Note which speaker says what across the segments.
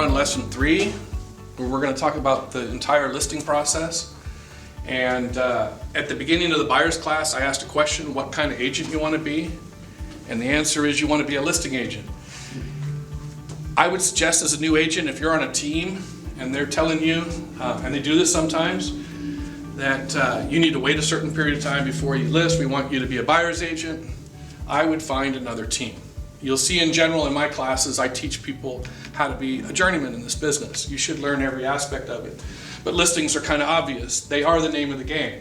Speaker 1: run lesson 3, where we're going to talk about the entire listing process. And at the beginning of the buyer's class, I asked a question, what kind of agent you want to be? And the answer is you want to be a listing agent. I would suggest as a new agent, if you're on a team and they're telling you, and they do this sometimes, that you need to wait a certain period of time before you list, we want you to be a buyer's agent, I would find another team. You'll see in general in my classes, I teach people how to be a journeyman in this business. You should learn every aspect of it. But listings are kind of obvious. They are the name of the game.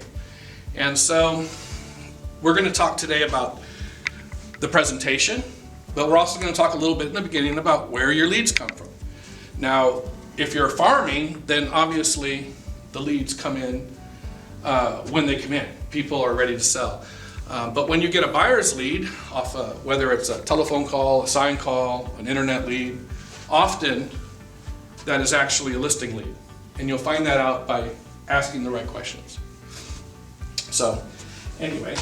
Speaker 1: And so we're going to talk today about the presentation, but we're also going to talk a little bit in the beginning about where your leads come from. Now, if you're farming, then obviously the leads come in when they come in. People are ready to sell. But when you get a buyer's lead, off whether it's a telephone call, a sign call, an internet lead, often that is actually a listing lead. And you'll find that out by asking the right questions. So anyway,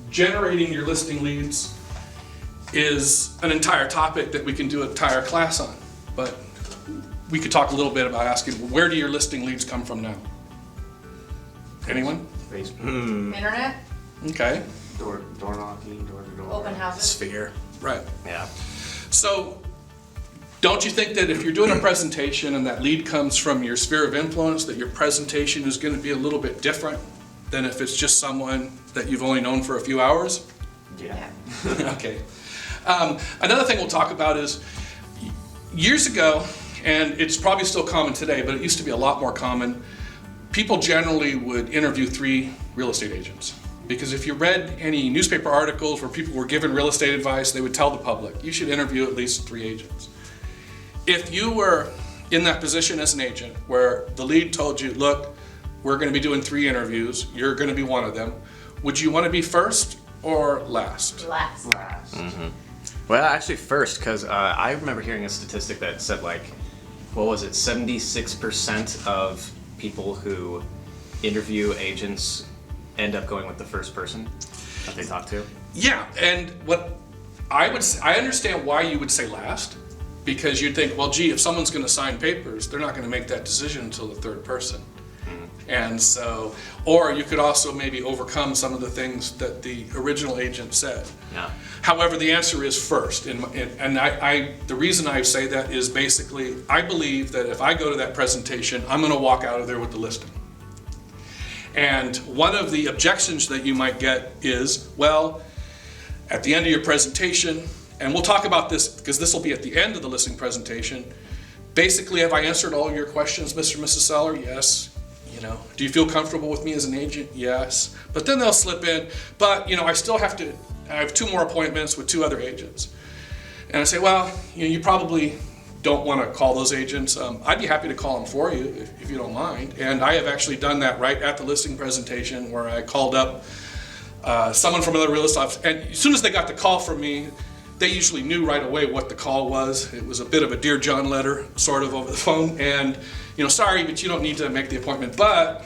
Speaker 1: generating your listing leads is an entire topic that we can do an entire class on. But we could talk a little bit about asking, where do your listing leads come from now? Anyone?
Speaker 2: Facebook.
Speaker 3: Internet,
Speaker 1: Okay.
Speaker 2: Door knocking, door to door.
Speaker 3: open houses.
Speaker 1: Sphere. Right.
Speaker 2: Yeah.
Speaker 1: So don't you think that if you're doing a presentation and that lead comes from your sphere of influence, that your presentation is going to be a little bit different than if it's just someone that you've only known for a few hours?
Speaker 2: Yeah.
Speaker 1: Okay. Another thing we'll talk about is years ago, and it's probably still common today, but it used to be a lot more common, people generally would interview 3 real estate agents. Because if you read any newspaper articles where people were given real estate advice, they would tell the public, you should interview at least 3 agents. If you were in that position as an agent where the lead told you, look, we're going to be doing 3 interviews, you're going to be one of them, would you want to be first or last?
Speaker 3: Last.
Speaker 2: Mm-hmm.
Speaker 4: Well, actually first, because I remember hearing a statistic that said like, what was it, 76% of people who interview agents end up going with the first person that they talk to?
Speaker 1: Yeah, and what I understand why you would say last, because you'd think, well, gee, if someone's going to sign papers, they're not going to make that decision until the 3rd person. And so, or you could also maybe overcome some of the things that the original agent said.
Speaker 4: Yeah.
Speaker 1: However, the answer is first, and the reason I say that is basically, I believe that if I go to that presentation, I'm going to walk out of there with the listing. And one of the objections that you might get is, well, at the end of your presentation, and we'll talk about this because this will be at the end of the listing presentation, basically, have I answered all your questions, Mr. and Mrs. Seller? Yes. Do you feel comfortable with me as an agent? Yes. But then they'll slip in, but I have 2 more appointments with 2 other agents. And I say, well, you probably don't want to call those agents. I'd be happy to call them for you if you don't mind. And I have actually done that right at the listing presentation where I called up someone from another real estate office. And as soon as they got the call from me, they usually knew right away what the call was. It was a bit of a Dear John letter, sort of over the phone. And, sorry, but you don't need to make the appointment. But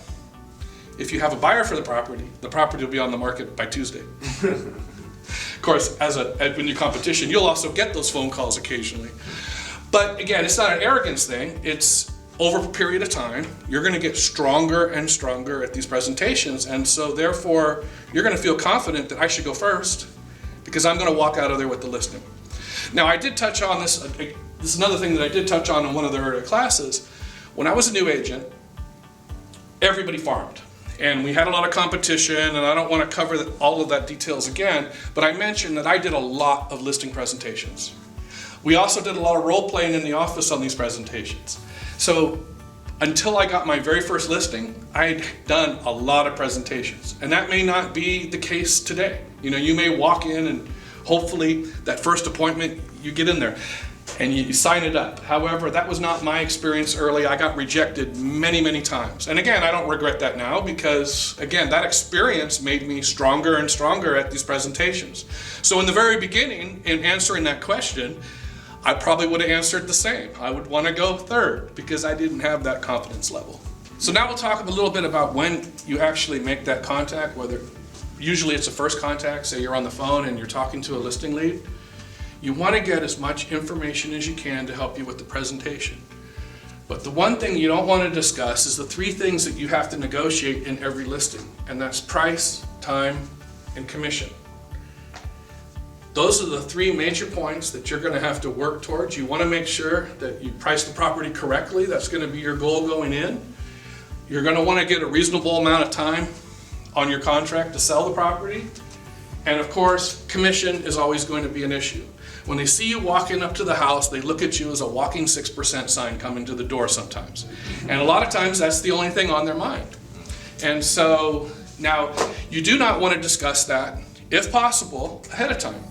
Speaker 1: if you have a buyer for the property will be on the market by Tuesday. Of course, when you're competition, you'll also get those phone calls occasionally. But again, it's not an arrogance thing. It's over a period of time, you're going to get stronger and stronger at these presentations. And so therefore, you're going to feel confident that I should go first because I'm going to walk out of there with the listing. Now, I did touch on this. This is another thing that I did touch on in one of the earlier classes. When I was a new agent, everybody farmed. And we had a lot of competition, and I don't want to cover all of that details again, but I mentioned that I did a lot of listing presentations. We also did a lot of role playing in the office on these presentations. So until I got my very first listing, I'd done a lot of presentations. And that may not be the case today. You may walk in and hopefully that first appointment, you get in there and you sign it up. However, that was not my experience early. I got rejected many, many times. And again, I don't regret that now because, again, that experience made me stronger and stronger at these presentations. So in the very beginning, in answering that question, I probably would have answered the same. I would want to go 3rd because I didn't have that confidence level. So now we'll talk a little bit about when you actually make that contact, whether usually it's a first contact, say you're on the phone and you're talking to a listing lead. You want to get as much information as you can to help you with the presentation. But the one thing you don't want to discuss is the 3 things that you have to negotiate in every listing, and that's price, time, and commission. Those are the 3 major points that you're going to have to work towards. You want to make sure that you price the property correctly. That's going to be your goal going in. You're going to want to get a reasonable amount of time on your contract to sell the property. And of course, commission is always going to be an issue. When they see you walking up to the house, they look at you as a walking 6% sign coming to the door sometimes. And a lot of times that's the only thing on their mind. And so now you do not want to discuss that, if possible, ahead of time.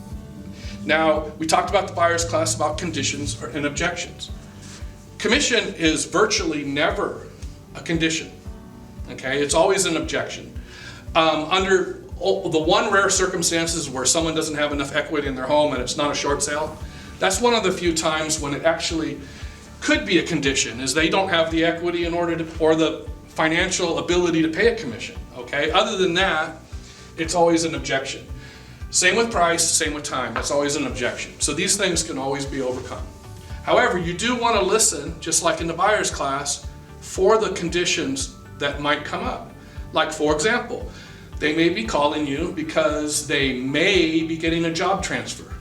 Speaker 1: Now, we talked about the buyer's class about conditions and objections. Commission is virtually never a condition, okay? It's always an objection. Under the one rare circumstances where someone doesn't have enough equity in their home and it's not a short sale, that's one of the few times when it actually could be a condition, is they don't have the equity in order to, or the financial ability to pay a commission, okay? Other than that, it's always an objection. Same with price, same with time, that's always an objection. So these things can always be overcome. However, you do want to listen, just like in the buyer's class, for the conditions that might come up. Like, for example, they may be calling you because they may be getting a job transfer.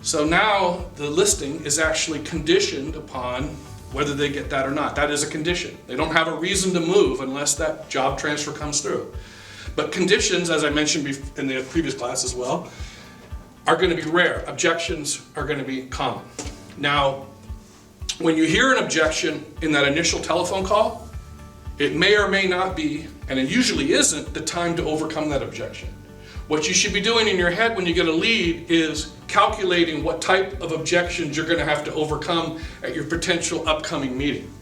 Speaker 1: So now the listing is actually conditioned upon whether they get that or not. That is a condition. They don't have a reason to move unless that job transfer comes through. But conditions, as I mentioned in the previous class as well, are going to be rare. Objections are going to be common. Now, when you hear an objection in that initial telephone call, it may or may not be, and it usually isn't, the time to overcome that objection. What you should be doing in your head when you get a lead is calculating what type of objections you're going to have to overcome at your potential upcoming meeting.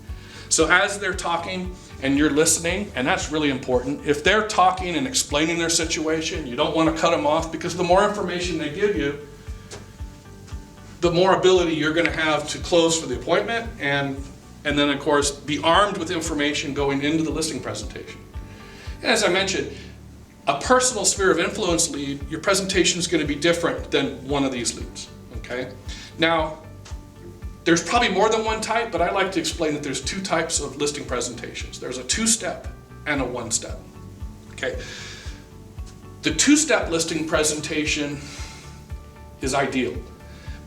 Speaker 1: So as they're talking and you're listening, and that's really important, if they're talking and explaining their situation, you don't want to cut them off, because the more information they give you, the more ability you're going to have to close for the appointment, and then of course be armed with information going into the listing presentation. And as I mentioned, a personal sphere of influence lead, your presentation is going to be different than one of these leads, okay? Now, there's probably more than one type, but I like to explain that there's 2 types of listing presentations. There's a 2-step and a 1-step, okay? The 2-step listing presentation is ideal,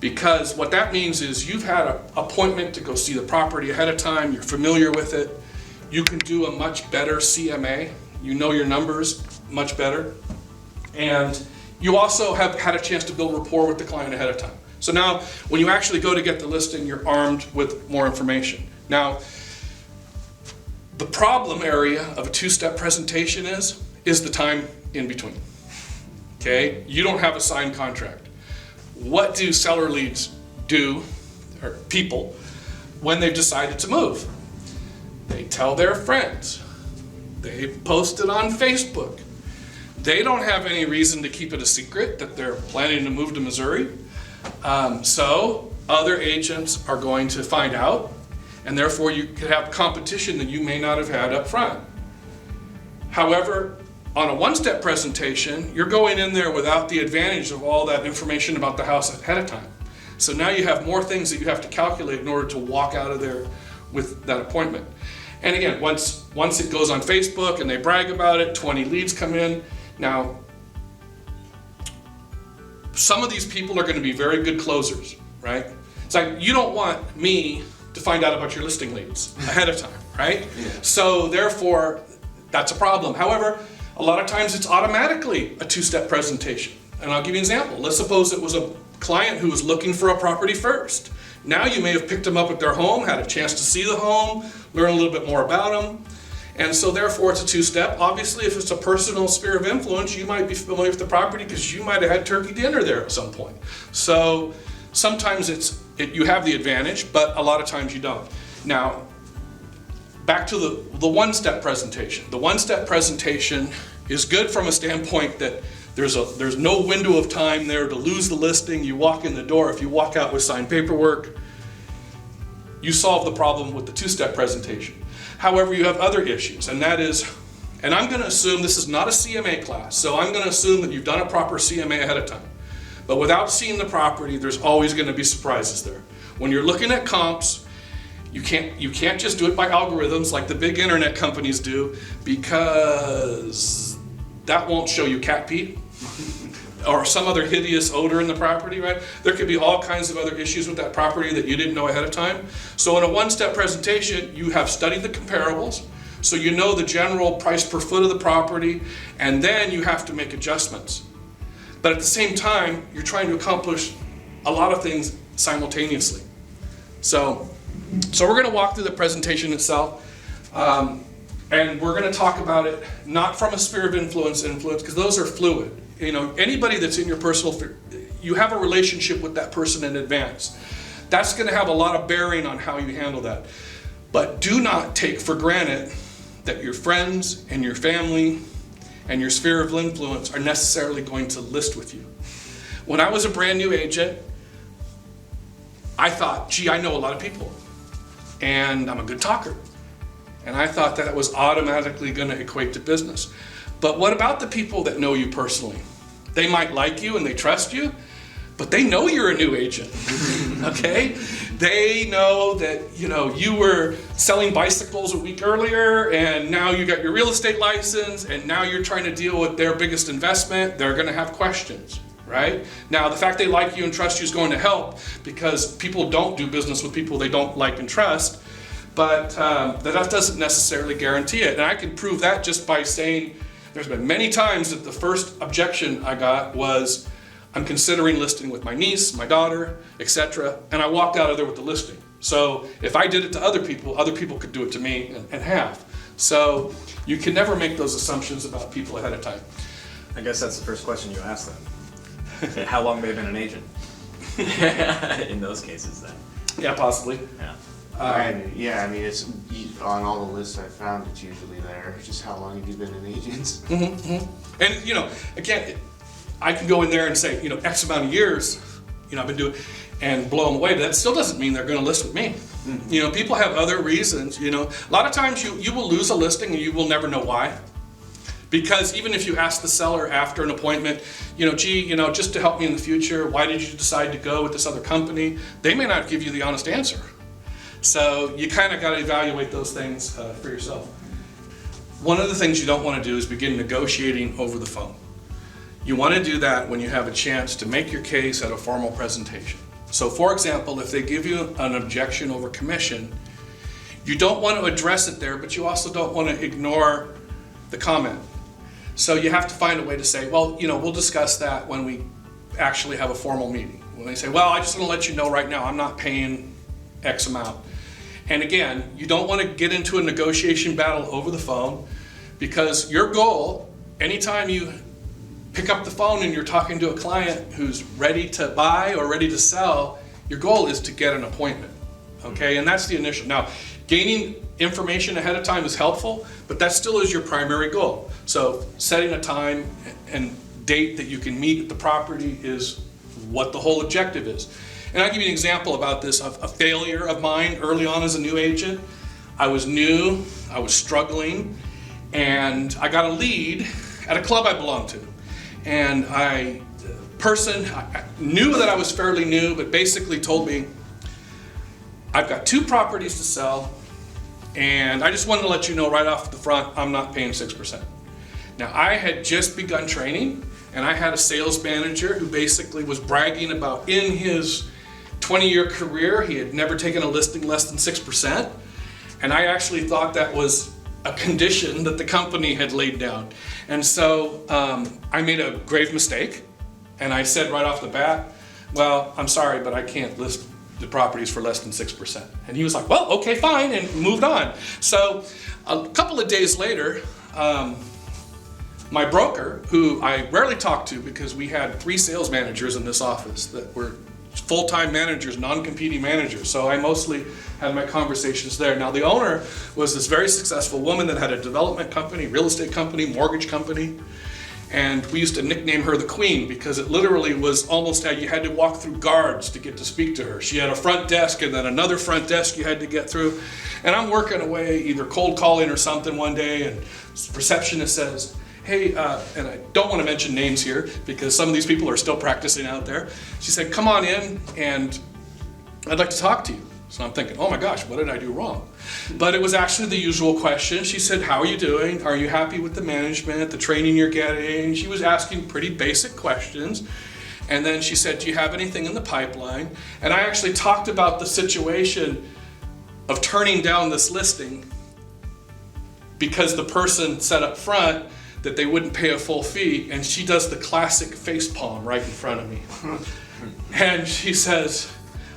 Speaker 1: because what that means is you've had an appointment to go see the property ahead of time, you're familiar with it, you can do a much better CMA, you know your numbers much better, and you also have had a chance to build rapport with the client ahead of time. So now, when you actually go to get the listing, you're armed with more information. Now, the problem area of a 2-step presentation is the time in between, okay? You don't have a signed contract. What do seller leads do, or people, when they've decided to move? They tell their friends. They post it on Facebook. They don't have any reason to keep it a secret that they're planning to move to Missouri. So other agents are going to find out, and therefore you could have competition that you may not have had up front. However, on a 1-step presentation, you're going in there without the advantage of all that information about the house ahead of time. So now you have more things that you have to calculate in order to walk out of there with that appointment. And again, once it goes on Facebook and they brag about it, 20 leads come in. Now, some of these people are going to be very good closers, right? It's like, you don't want me to find out about your listing leads ahead of time, right? Yeah. So therefore, that's a problem. However, a lot of times it's automatically a 2-step presentation. And I'll give you an example. Let's suppose it was a client who was looking for a property first. Now you may have picked them up at their home, had a chance to see the home, learn a little bit more about them. And so therefore it's a 2-step. Obviously, if it's a personal sphere of influence, you might be familiar with the property because you might have had turkey dinner there at some point. So sometimes you have the advantage, but a lot of times you don't. Now, back to the 1-step presentation. The 1-step presentation is good from a standpoint that there's no window of time there to lose the listing. You walk in the door. If you walk out with signed paperwork, you solve the problem with the 2-step presentation. However, you have other issues, and that is, and I'm going to assume this is not a CMA class, so I'm going to assume that you've done a proper CMA ahead of time. But without seeing the property, there's always going to be surprises there. When you're looking at comps, you can't just do it by algorithms like the big internet companies do, because that won't show you cat pee or some other hideous odor in the property, right? There could be all kinds of other issues with that property that you didn't know ahead of time. So in a one-step presentation, you have studied the comparables, so you know the general price per foot of the property, and then you have to make adjustments. But at the same time, you're trying to accomplish a lot of things simultaneously. So we're going to walk through the presentation itself, and we're going to talk about it not from a sphere of influence, because those are fluid. You know, anybody that's in your personal, you have a relationship with that person in advance. That's going to have a lot of bearing on how you handle that. But do not take for granted that your friends and your family and your sphere of influence are necessarily going to list with you. When I was a brand new agent, I thought, gee, I know a lot of people, and I'm a good talker. And I thought that was automatically going to equate to business. But what about the people that know you personally? They might like you and they trust you, but they know you're a new agent, okay? They know that, you were selling bicycles a week earlier, and now you got your real estate license, and now you're trying to deal with their biggest investment. They're going to have questions. Right? Now, the fact they like you and trust you is going to help, because people don't do business with people they don't like and trust, but that doesn't necessarily guarantee it. And I can prove that just by saying there's been many times that the first objection I got was, I'm considering listing with my niece, my daughter, etc., and I walked out of there with the listing. So if I did it to other people could do it to me and have. So you can never make those assumptions about people ahead of time.
Speaker 4: I guess that's the first question you ask them. How long they've been an agent? In those cases, then.
Speaker 1: Yeah, possibly.
Speaker 4: Yeah.
Speaker 2: I mean, it's on all the lists I've found. It's usually there. Just how long have you been an agent?
Speaker 1: And again, I can go in there and say, X amount of years, I've been doing, and blow them away. But that still doesn't mean they're going to list with me. People have other reasons. A lot of times you will lose a listing and you will never know why. Because even if you ask the seller after an appointment, just to help me in the future, why did you decide to go with this other company? They may not give you the honest answer. So you kind of got to evaluate those things for yourself. One of the things you don't want to do is begin negotiating over the phone. You want to do that when you have a chance to make your case at a formal presentation. So for example, if they give you an objection over commission, you don't want to address it there, but you also don't want to ignore the comment. So you have to find a way to say, well, we'll discuss that when we actually have a formal meeting. When they say, well, I just want to let you know right now, I'm not paying X amount. And again, you don't want to get into a negotiation battle over the phone, because your goal, anytime you pick up the phone and you're talking to a client who's ready to buy or ready to sell, your goal is to get an appointment, okay? And that's the initial. Now, gaining information ahead of time is helpful, but that still is your primary goal. So setting a time and date that you can meet at the property is what the whole objective is. And I'll give you an example about this, of a failure of mine early on as a new agent. I was new, I was struggling, and I got a lead at a club I belonged to. And I knew that I was fairly new, but basically told me, I've got 2 properties to sell, and I just wanted to let you know right off the front, I'm not paying 6%. Now, I had just begun training, and I had a sales manager who basically was bragging about, in his 20-year career, he had never taken a listing less than 6%. And I actually thought that was a condition that the company had laid down. And so I made a grave mistake, and I said right off the bat, well, I'm sorry, but I can't list the properties for less than 6%. And he was like, well, okay, fine, and moved on. So a couple of days later, my broker, who I rarely talked to because we had 3 sales managers in this office that were full-time managers, non-competing managers, so I mostly had my conversations there. Now, the owner was this very successful woman that had a development company, real estate company, mortgage company, and we used to nickname her the Queen because it literally was almost how you had to walk through guards to get to speak to her. She had a front desk and then another front desk you had to get through. And I'm working away, either cold calling or something one day, and the receptionist says, hey, and I don't want to mention names here because some of these people are still practicing out there. She said, come on in and I'd like to talk to you. So I'm thinking, oh my gosh, what did I do wrong? But it was actually the usual question. She said, how are you doing? Are you happy with the management, the training you're getting? She was asking pretty basic questions. And then she said, do you have anything in the pipeline? And I actually talked about the situation of turning down this listing because the person said up front that they wouldn't pay a full fee, and she does the classic face palm right in front of me. And she says,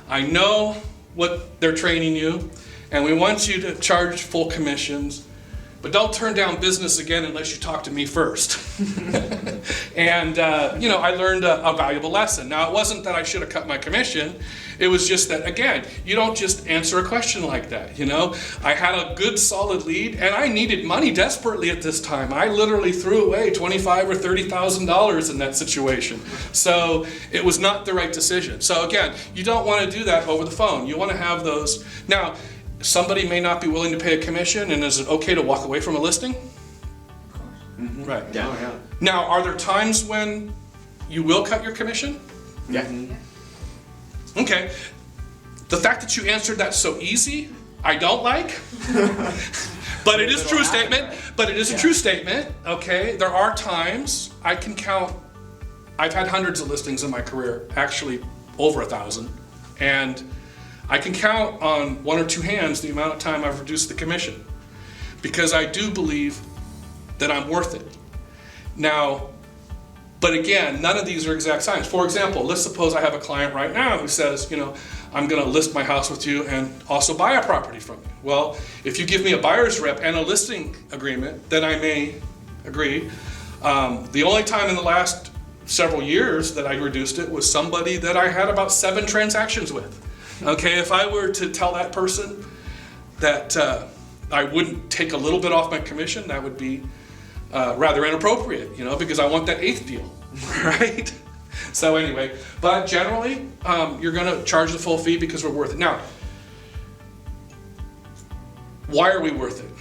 Speaker 1: I know what they're training you, and we want you to charge full commissions, but don't turn down business again unless you talk to me first. And I learned a valuable lesson. Now, it wasn't that I should have cut my commission. It was just that, again, you don't just answer a question like that, I had a good solid lead, and I needed money desperately at this time. I literally threw away $25,000 or $30,000 in that situation. So it was not the right decision. So again, you don't want to do that over the phone. You want to have those. Now, somebody may not be willing to pay a commission, and is it okay to walk away from a listing?
Speaker 2: Mm-hmm.
Speaker 1: Right.
Speaker 4: Yeah.
Speaker 2: Oh, yeah.
Speaker 1: Now, are there times when you will cut your commission?
Speaker 4: Yeah.
Speaker 1: Okay. The fact that you answered that so easy, I don't like. But it is a true statement. But it is a true statement. Okay. There are times I can count. I've had hundreds of listings in my career, actually over 1,000, and I can count on one or two hands the amount of time I've reduced the commission, because I do believe that I'm worth it. Now, but again, none of these are exact science. For example, let's suppose I have a client right now who says, I'm going to list my house with you and also buy a property from you. Well, if you give me a buyer's rep and a listing agreement, then I may agree. The only time in the last several years that I reduced it was somebody that I had about 7 transactions with. Okay, if I were to tell that person that I wouldn't take a little bit off my commission, that would be rather inappropriate, because I want that 8th deal, right? So anyway, but generally, you're going to charge the full fee because we're worth it. Now, why are we worth it?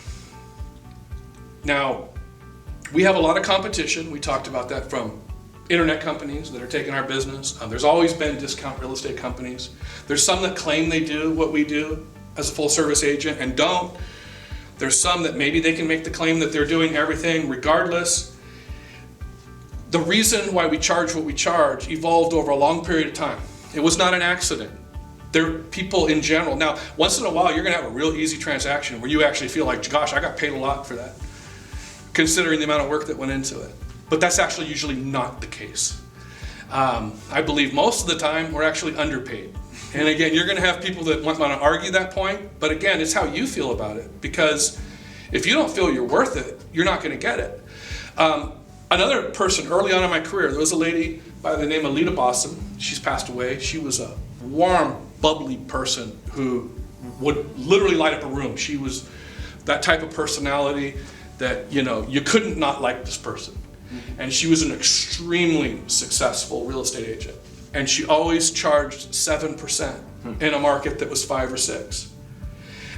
Speaker 1: Now, we have a lot of competition. We talked about that from internet companies that are taking our business. There's always been discount real estate companies. There's some that claim they do what we do as a full service agent and don't. There's some that maybe they can make the claim that they're doing everything regardless. The reason why we charge what we charge evolved over a long period of time. It was not an accident. There are people in general. Now, once in a while, you're going to have a real easy transaction where you actually feel like, gosh, I got paid a lot for that, considering the amount of work that went into it. But that's actually usually not the case. I believe most of the time we're actually underpaid. And again, you're going to have people that want to argue that point, but again, it's how you feel about it. Because if you don't feel you're worth it, you're not going to get it. Another person early on in my career, there was a lady by the name of Lita Bossum. She's passed away. She was a warm, bubbly person who would literally light up a room. She was that type of personality that, you couldn't not like this person. And she was an extremely successful real estate agent. And she always charged 7% in a market that was 5 or 6.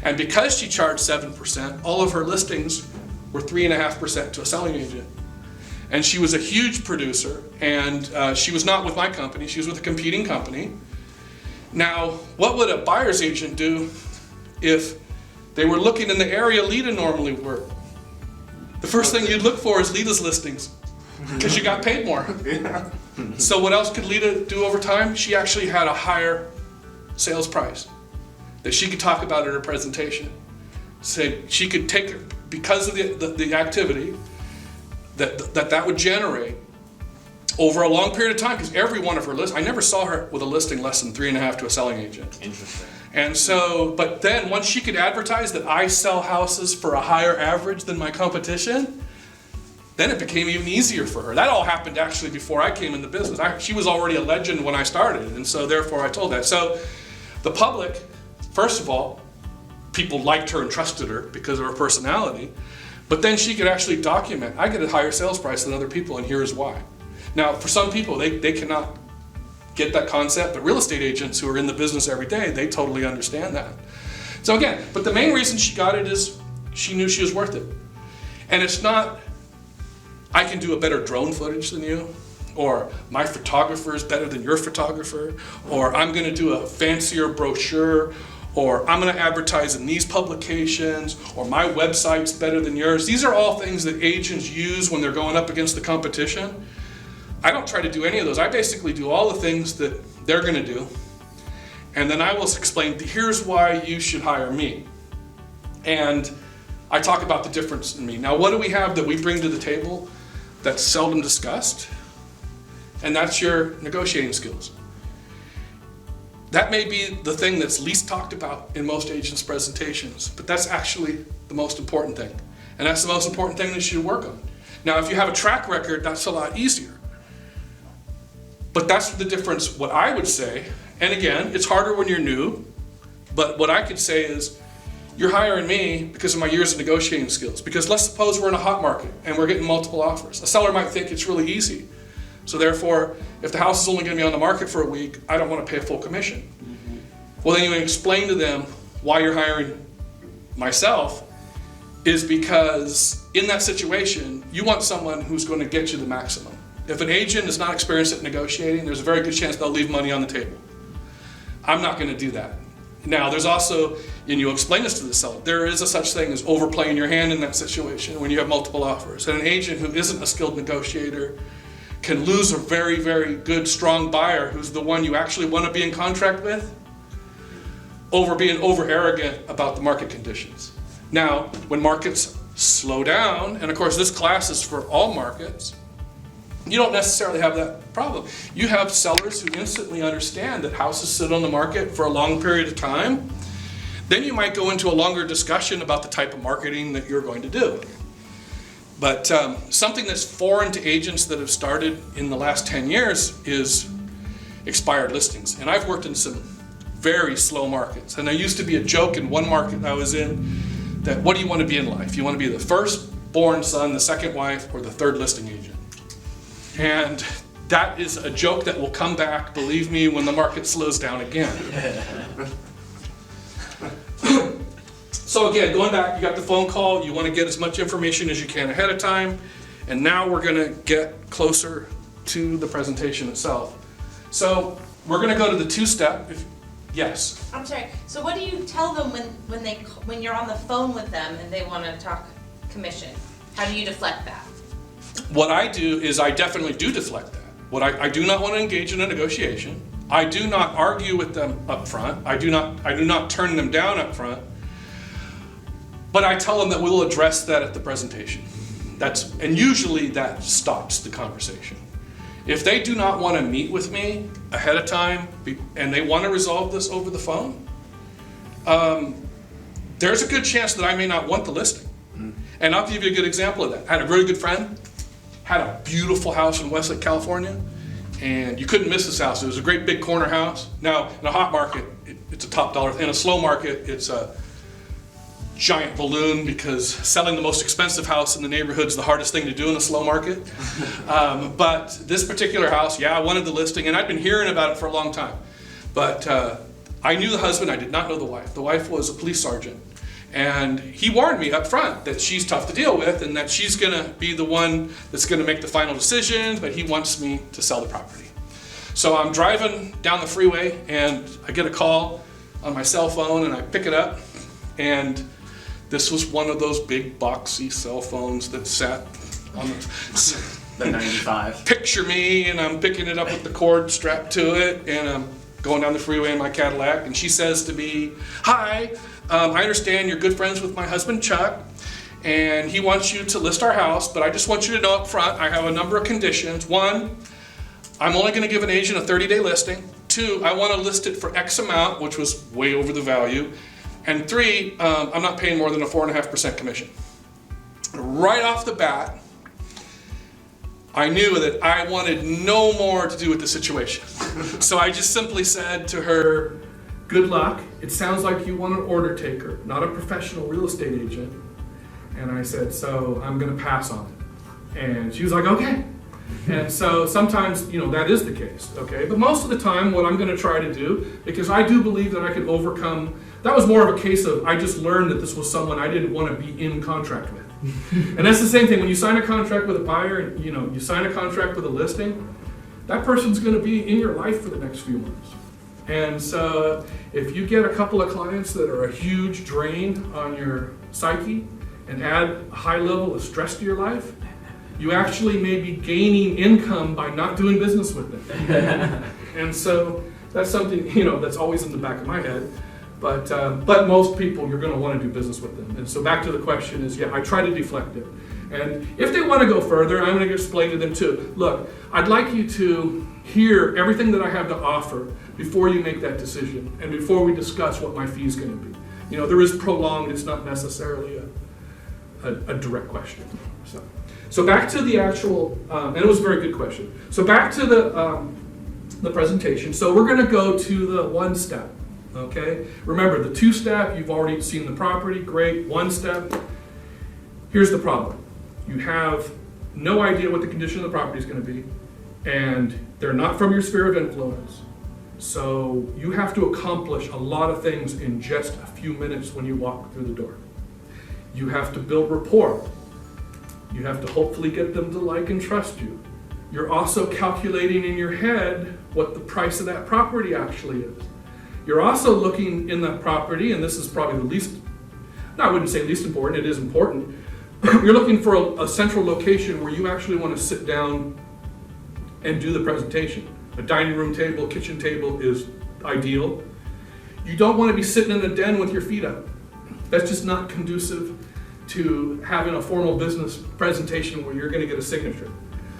Speaker 1: And because she charged 7%, all of her listings were 3.5% to a selling agent. And she was a huge producer, and she was not with my company, she was with a competing company. Now, what would a buyer's agent do if they were looking in the area Lita normally worked? The first thing you'd look for is Lita's listings, because you got paid more.
Speaker 2: Yeah.
Speaker 1: So what else could Lita do over time? She actually had a higher sales price that she could talk about at her presentation. Say she could take, because of the activity that would generate over a long period of time, because every one of her lists, I never saw her with a listing less than 3.5 to a selling agent.
Speaker 4: Interesting.
Speaker 1: And so, but then once she could advertise that I sell houses for a higher average than my competition, then it became even easier for her. That all happened actually before I came in the business. She was already a legend when I started, and so therefore I told that. So the public, first of all, people liked her and trusted her because of her personality, but then she could actually document, I get a higher sales price than other people, and here's why. Now, for some people, they cannot get that concept, but real estate agents who are in the business every day, they totally understand that. So again, but the main reason she got it is she knew she was worth it. And it's not I can do a better drone footage than you, or my photographer is better than your photographer, or I'm going to do a fancier brochure, or I'm going to advertise in these publications, or my website's better than yours. These are all things that agents use when they're going up against the competition. I don't try to do any of those. I basically do all the things that they're going to do, and then I will explain, here's why you should hire me. And I talk about the difference in me. Now, what do we have that we bring to the table that's seldom discussed? And that's your negotiating skills. That may be the thing that's least talked about in most agents' presentations, but that's actually the most important thing. And that's the most important thing that you should work on. Now, if you have a track record, that's a lot easier. But that's the difference, what I would say. And again, it's harder when you're new, but what I could say is, you're hiring me because of my years of negotiating skills. Because let's suppose we're in a hot market and we're getting multiple offers. A seller might think it's really easy. So therefore, if the house is only going to be on the market for a week, I don't want to pay a full commission. Mm-hmm. Well, then you explain to them why you're hiring myself is because in that situation, you want someone who's going to get you the maximum. If an agent is not experienced at negotiating, there's a very good chance they'll leave money on the table. I'm not going to do that. Now, there's also, and you explain this to the seller, there is a such thing as overplaying your hand in that situation when you have multiple offers. And an agent who isn't a skilled negotiator can lose a very, very good, strong buyer who's the one you actually want to be in contract with over being over arrogant about the market conditions. Now, when markets slow down, and of course this class is for all markets, you don't necessarily have that problem. You have sellers who instantly understand that houses sit on the market for a long period of time. Then you might go into a longer discussion about the type of marketing that you're going to do. But something that's foreign to agents that have started in the last 10 years is expired listings. And I've worked in some very slow markets. And there used to be a joke in one market I was in that what do you want to be in life? You want to be the first born son, the second wife, or the third listing agent? And that is a joke that will come back, believe me, when the market slows down again. So again, going back, you got the phone call, you want to get as much information as you can ahead of time, and now we're going to get closer to the presentation itself. So we're going to go to the two-step. Yes?
Speaker 3: I'm sorry, so what do you tell them when you're on the phone with them and they want to talk commission? How do you deflect that?
Speaker 1: What I do is I definitely do deflect that. I do not want to engage in a negotiation. I do not argue with them up front. I do not turn them down up front. But I tell them that we will address that at the presentation. And usually that stops the conversation. If they do not want to meet with me ahead of time and they want to resolve this over the phone, there's a good chance that I may not want the listing. And I'll give you a good example of that. I had a very good friend, had a beautiful house in Westlake, California, and you couldn't miss this house. It was a great big corner house. Now, in a hot market, it's a top dollar. In a slow market, it's a giant balloon because selling the most expensive house in the neighborhood is the hardest thing to do in a slow market. But this particular house, I wanted the listing, and I'd been hearing about it for a long time. But I knew the husband, I did not know the wife. The wife was a police sergeant. And he warned me up front that she's tough to deal with and that she's gonna be the one that's gonna make the final decision, but he wants me to sell the property. So I'm driving down the freeway and I get a call on my cell phone and I pick it up, and this was one of those big boxy cell phones that sat on
Speaker 4: The 95.
Speaker 1: Picture me, and I'm picking it up with the cord strapped to it, and I'm going down the freeway in my Cadillac, and she says to me, "Hi, I understand you're good friends with my husband Chuck, and he wants you to list our house, but I just want you to know up front, I have a number of conditions. One, I'm only gonna give an agent a 30-day listing. Two, I wanna list it for X amount," which was way over the value. And three, I'm not paying more than a 4.5% commission. Right off the bat, I knew that I wanted no more to do with the situation. So I just simply said to her, "Good luck. It sounds like you want an order taker, not a professional real estate agent." And I said, "So I'm gonna pass on it." And she was like, "Okay." And so sometimes, that is the case, okay? But most of the time, what I'm gonna try to do, because I do believe that I can overcome, that was more of a case of, I just learned that this was someone I didn't wanna be in contract with.
Speaker 5: And that's the same thing, when you sign a contract with a buyer and you sign a contract with a listing, that person's gonna be in your life for the next few months. And so if you get a couple of clients that are a huge drain on your psyche and add a high level of stress to your life, you actually may be gaining income by not doing business with them. And so that's something, that's always in the back of my head. But most people, you're gonna wanna do business with them. And so back to the question is, I try to deflect it. And if they wanna go further, I'm gonna explain to them too, look, I'd like you to hear everything that I have to offer before you make that decision and before we discuss what my fee is gonna be. There is prolonged, it's not necessarily a direct question. So back to the actual, and it was a very good question. So back to the presentation. So we're gonna go to the one step. Okay, remember the two-step, you've already seen the property, great. One step, here's the problem. You have no idea what the condition of the property is going to be, and they're not from your sphere of influence. So you have to accomplish a lot of things in just a few minutes when you walk through the door. You have to build rapport. You have to hopefully get them to like and trust you. You're also calculating in your head what the price of that property actually is. You're also looking in that property, and this is probably the least, no, I wouldn't say least important, it is important. You're looking for a central location where you actually want to sit down and do the presentation. A dining room table, kitchen table is ideal. You don't want to be sitting in a den with your feet up. That's just not conducive to having a formal business presentation where you're going to get a signature.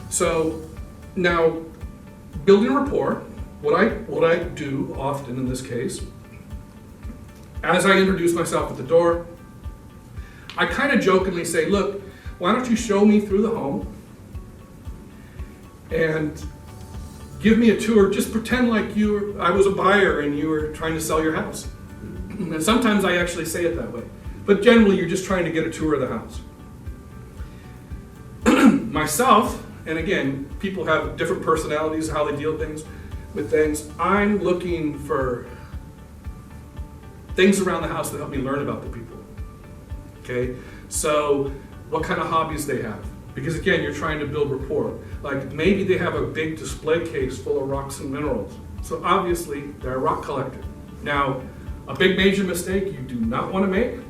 Speaker 5: So now, building rapport, what I do often in this case, as I introduce myself at the door, I kind of jokingly say, look, why don't you show me through the home and give me a tour, just pretend like I was a buyer and you were trying to sell your house. And sometimes I actually say it that way. But generally you're just trying to get a tour of the house. Myself, and again, people have different personalities, how they deal with things. I'm looking for things around the house that help me learn about the people. Okay, so what kind of hobbies they have. Because again, you're trying to build rapport. Like maybe they have a big display case full of rocks and minerals. So obviously they're a rock collector. Now, a big major mistake you do not want to make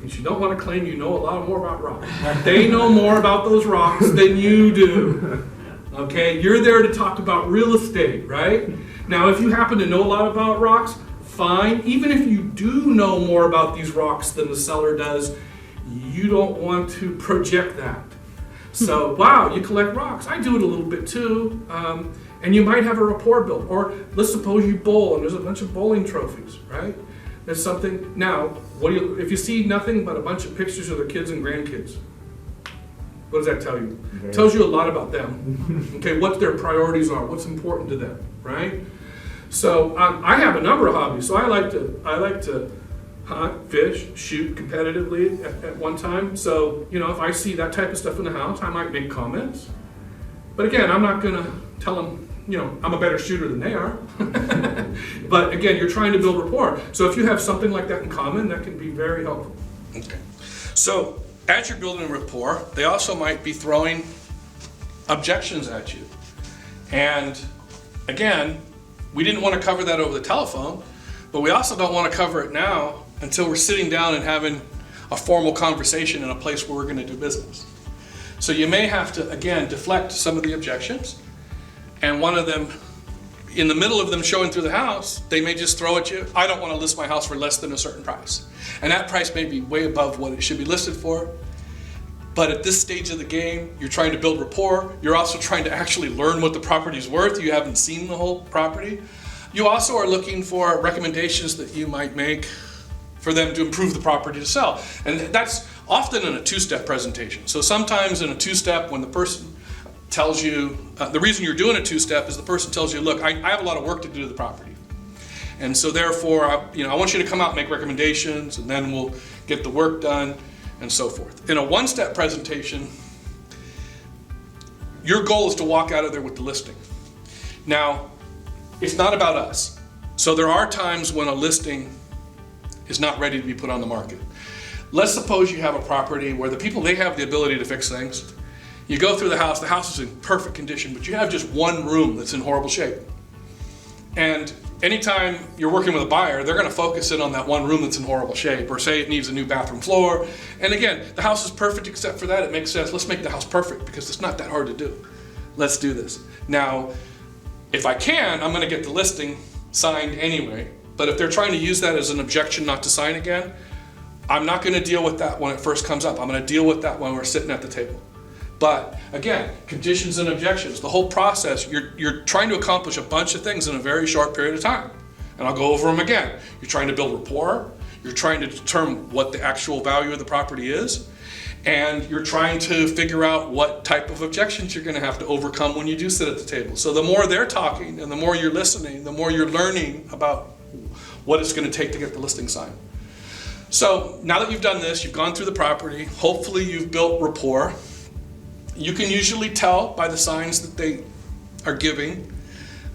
Speaker 5: is you don't want to claim you know a lot more about rocks. They know more about those rocks than you do. Okay, you're there to talk about real estate, right? Now, if you happen to know a lot about rocks, fine. Even if you do know more about these rocks than the seller does, you don't want to project that. So, wow, you collect rocks. I do it a little bit too. And you might have a rapport built. Or let's suppose you bowl and there's a bunch of bowling trophies, right? There's something. Now, if you see nothing but a bunch of pictures of their kids and grandkids, what does that tell you? It tells you a lot about them. Okay, what their priorities are, what's important to them, right? So I have a number of hobbies. So I like to hunt, fish, shoot competitively at one time. So if I see that type of stuff in the house, I might make comments. But again, I'm not gonna tell them, I'm a better shooter than they are. But again, you're trying to build rapport. So if you have something like that in common, that can be very helpful.
Speaker 1: Okay. So as you're building rapport, they also might be throwing objections at you. And again, we didn't want to cover that over the telephone, but we also don't want to cover it now until we're sitting down and having a formal conversation in a place where we're going to do business. So you may have to, again, deflect some of the objections. And one of them, in the middle of them showing through the house, they may just throw at you, I don't want to list my house for less than a certain price. And that price may be way above what it should be listed for. But at this stage of the game, you're trying to build rapport. You're also trying to actually learn what the property's worth. You haven't seen the whole property. You also are looking for recommendations that you might make for them to improve the property to sell. And that's often in a two-step presentation. So sometimes in a two-step, when the person tells you, the reason you're doing a two-step is the person tells you, look, I have a lot of work to do to the property. And so therefore, I want you to come out and make recommendations, and then we'll get the work done, and so forth. In a one-step presentation, your goal is to walk out of there with the listing. Now, it's not about us. So there are times when a listing is not ready to be put on the market. let's suppose you have a property where the people, they have the ability to fix things. You go through the house is in perfect condition, but you have just one room that's in horrible shape. And anytime you're working with a buyer, they're gonna focus in on that one room that's in horrible shape, or say it needs a new bathroom floor. And again, the house is perfect except for that. It makes sense. Let's make the house perfect because it's not that hard to do. Let's do this. Now, if I can, I'm gonna get the listing signed anyway. But if they're trying to use that as an objection not to sign again, I'm not gonna deal with that when it first comes up. I'm gonna deal with that when we're sitting at the table. But again, conditions and objections, the whole process, you're trying to accomplish a bunch of things in a very short period of time. And I'll go over them again. You're trying to build rapport, you're trying to determine what the actual value of the property is, and you're trying to figure out what type of objections you're gonna have to overcome when you do sit at the table. So the more they're talking and the more you're listening, the more you're learning about what it's gonna take to get the listing signed. So now that you've done this, you've gone through the property, hopefully you've built rapport. You can usually tell by the signs that they are giving.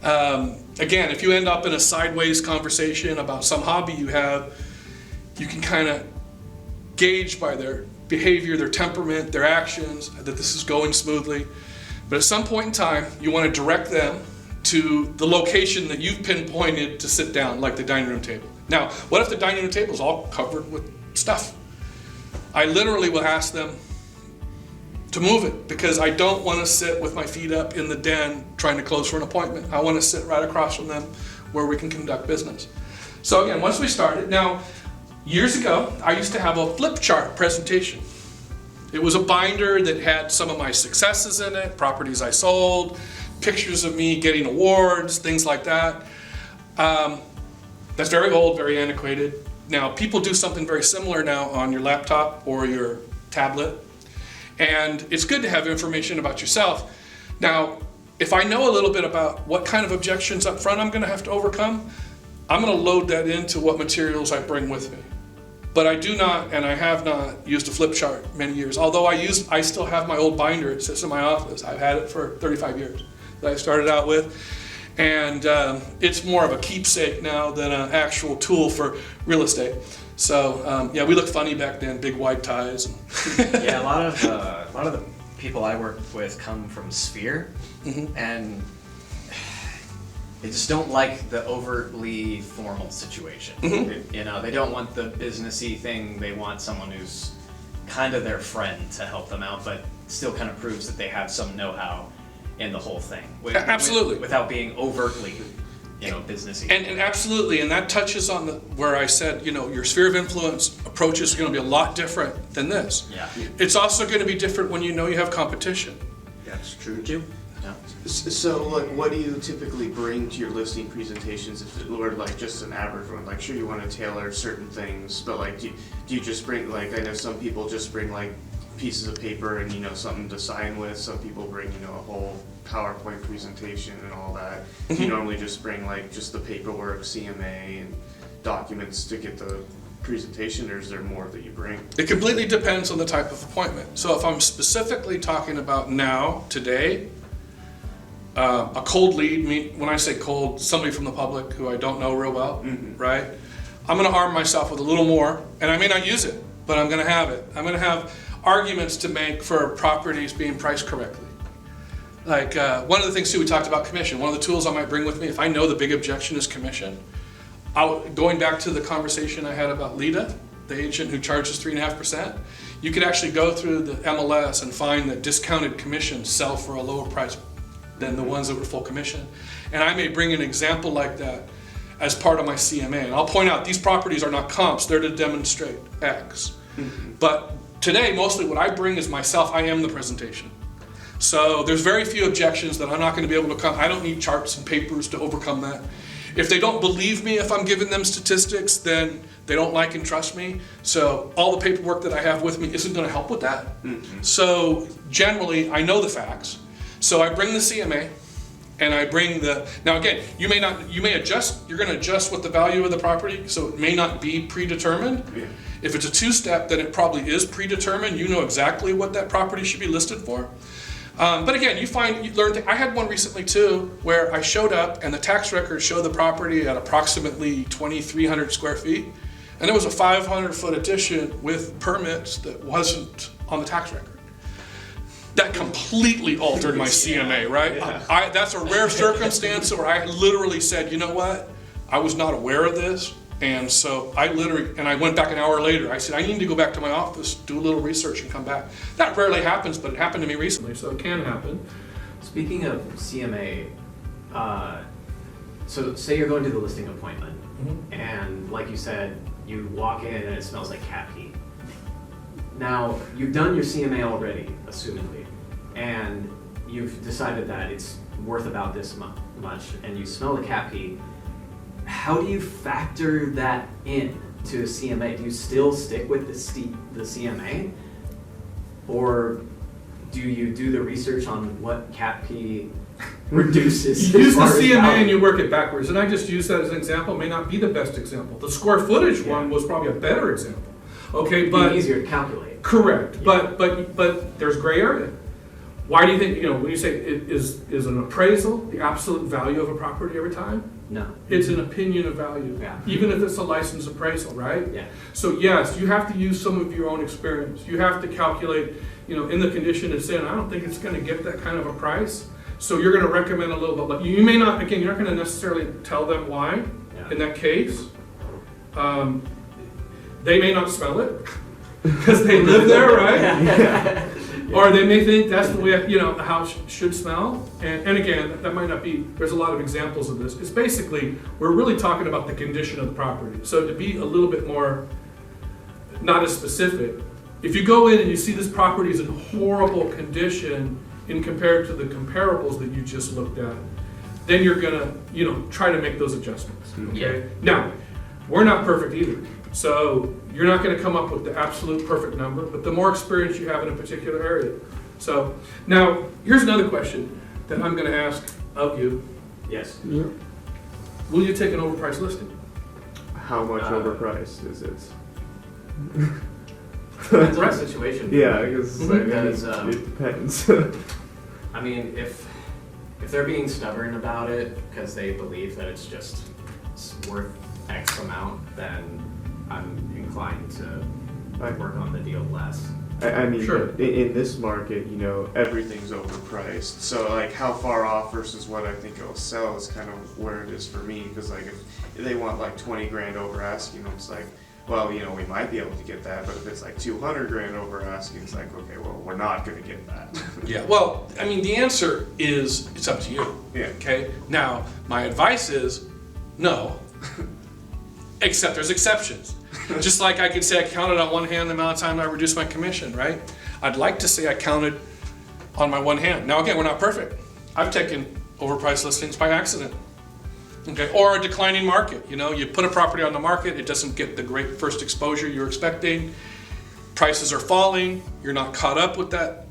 Speaker 1: Again, if you end up in a sideways conversation about some hobby you have, you can kind of gauge by their behavior, their temperament, their actions, that this is going smoothly. But at some point in time, you want to direct them to the location that you've pinpointed to sit down, like the dining room table. Now, what if the dining room table is all covered with stuff? I literally will ask them to move it, because I don't want to sit with my feet up in the den trying to close for an appointment. I want to sit right across from them where we can conduct business. So again, once we started, now years ago, I used to have a flip chart presentation. It was a binder that had some of my successes in it, properties I sold, pictures of me getting awards, things like that. That's very old, very antiquated. Now people do something very similar now on your laptop or your tablet. And it's good to have information about yourself. Now, if I know a little bit about what kind of objections up front I'm gonna have to overcome, I'm gonna load that into what materials I bring with me. But I do not, and I have not, used a flip chart many years. Although I still have my old binder, it sits in my office. I've had it for 35 years that I started out with. And it's more of a keepsake now than an actual tool for real estate. So yeah, we looked funny back then, big white ties.
Speaker 4: Yeah, a lot of the people I work with come from Sphere, and they just don't like the overtly formal situation. You know, they don't want the businessy thing. They want someone who's kind of their friend to help them out, but still kind of proves that they have some know-how in the whole thing.
Speaker 1: Absolutely.
Speaker 4: Without being overtly, businessy.
Speaker 1: And absolutely, and that touches on where I said, your sphere of influence approach is going to be a lot different than this.
Speaker 4: Yeah.
Speaker 1: It's also going to be different when you have competition.
Speaker 2: That's true.
Speaker 4: Yeah.
Speaker 2: So, like, what do you typically bring to your listing presentations, or like just an average one? Like, sure, you want to tailor certain things, but like, do you just bring, like, I know some people just bring like pieces of paper and something to sign with. Some people bring a whole PowerPoint presentation and all that. Do you normally just bring like just the paperwork, CMA, and documents to get the presentation, or is there more that you bring?
Speaker 1: It completely depends on the type of appointment. So if I'm specifically talking about now, today, a cold lead, when I say cold, somebody from the public who I don't know real well, right? I'm gonna arm myself with a little more, and I may not use it, but I'm gonna have it. I'm gonna have arguments to make for properties being priced correctly. Like one of the things too, we talked about commission. One of the tools I might bring with me, if I know the big objection is commission, going back to the conversation I had about Lita, the agent who charges 3.5%, you could actually go through the MLS and find that discounted commissions sell for a lower price than the ones that were full commission. And I may bring an example like that as part of my CMA. And I'll point out these properties are not comps, they're to demonstrate X. But today, mostly what I bring is myself. I am the presentation. So there's very few objections that I'm not going to be able to come. I don't need charts and papers to overcome that. If they don't believe me, if I'm giving them statistics, then they don't like and trust me. So all the paperwork that I have with me isn't going to help with that. So generally, I know the facts. So I bring the CMA, and I bring now again, you may adjust, you're going to adjust what the value of the property, so it may not be predetermined.
Speaker 2: Yeah.
Speaker 1: If it's a two-step, then it probably is predetermined. You know exactly what that property should be listed for. But again, you learn. I had one recently too, where I showed up and the tax records show the property at approximately 2,300 square feet, And it was a 500-foot addition with permits that wasn't on the tax record. That completely altered my CMA, right?
Speaker 2: Yeah.
Speaker 1: That's a rare circumstance where I literally said, you know what? I was not aware of this. And so I went back an hour later. I said, I need to go back to my office, do a little research and come back. That rarely happens, but it happened to me recently, so it can happen.
Speaker 4: Speaking of CMA, so say you're going to the listing appointment, and like you said, you walk in and it smells like cat pee. Now, you've done your CMA already, assumedly, and you've decided that it's worth about this much, and you smell the cat pee. How do you factor that in to a CMA? Do you still stick with the CMA? Or do you do the research on what cat pee reduces?
Speaker 5: You use the
Speaker 4: as far as
Speaker 5: CMA
Speaker 4: value?
Speaker 5: and you work it backwards, and I just use that as an example. It may not be the best example. The square footage one was probably a better example. Okay,
Speaker 4: It'd
Speaker 5: but
Speaker 4: be easier to calculate.
Speaker 5: correct.
Speaker 4: Yeah.
Speaker 5: But there's gray area. Why do you think, when you say is an appraisal the absolute value of a property every time?
Speaker 4: No.
Speaker 5: It's an opinion of value,
Speaker 4: Yeah.
Speaker 5: even if it's a licensed appraisal, right?
Speaker 4: Yeah.
Speaker 5: So yes, you have to use some of your own experience. You have to calculate, in the condition it's in, I don't think it's going to get that kind of a price. So you're going to recommend a little bit. Like, you may not, again, you're not going to necessarily tell them why.
Speaker 4: Yeah.
Speaker 5: In that case, they may not smell it because they live there, right? Or they may think that's the way the house should smell. And again, that might not be. There's a lot of examples of this. It's basically we're really talking about the condition of the property. So to be a little bit more, not as specific, if you go in and you see this property is in horrible condition in compared to the comparables that you just looked at, then you're gonna try to make those adjustments. Okay. Now, we're not perfect either. So you're not going to come up with the absolute perfect number, but the more experience you have in a particular area. So now here's another question that I'm going to ask of you.
Speaker 4: Yes.
Speaker 5: Will you take an overpriced listing?
Speaker 2: How much overpriced is it?
Speaker 4: Depends on the situation.
Speaker 2: Yeah, because
Speaker 4: Because,
Speaker 2: it depends.
Speaker 4: I mean, if they're being stubborn about it because they believe that it's worth X amount, then I'm inclined to work on the deal less.
Speaker 2: I mean,
Speaker 5: Sure.
Speaker 2: in this market, everything's overpriced. So, like, how far off versus what I think it'll sell is kind of where it is for me. Because, like, if they want like 20 grand over asking, it's like, well, we might be able to get that. But if it's like 200 grand over asking, it's like, okay, well, we're not going to get that.
Speaker 1: Yeah, well, I mean, the answer is it's up to you.
Speaker 2: Yeah.
Speaker 1: Okay, now, my advice is no, except there's exceptions. Just like I could say I counted on one hand the amount of time I reduced my commission, right? I'd like to say I counted on my one hand. Now, again, we're not perfect. I've taken overpriced listings by accident. Okay, or a declining market. You put a property on the market, it doesn't get the great first exposure you're expecting. Prices are falling, you're not caught up with that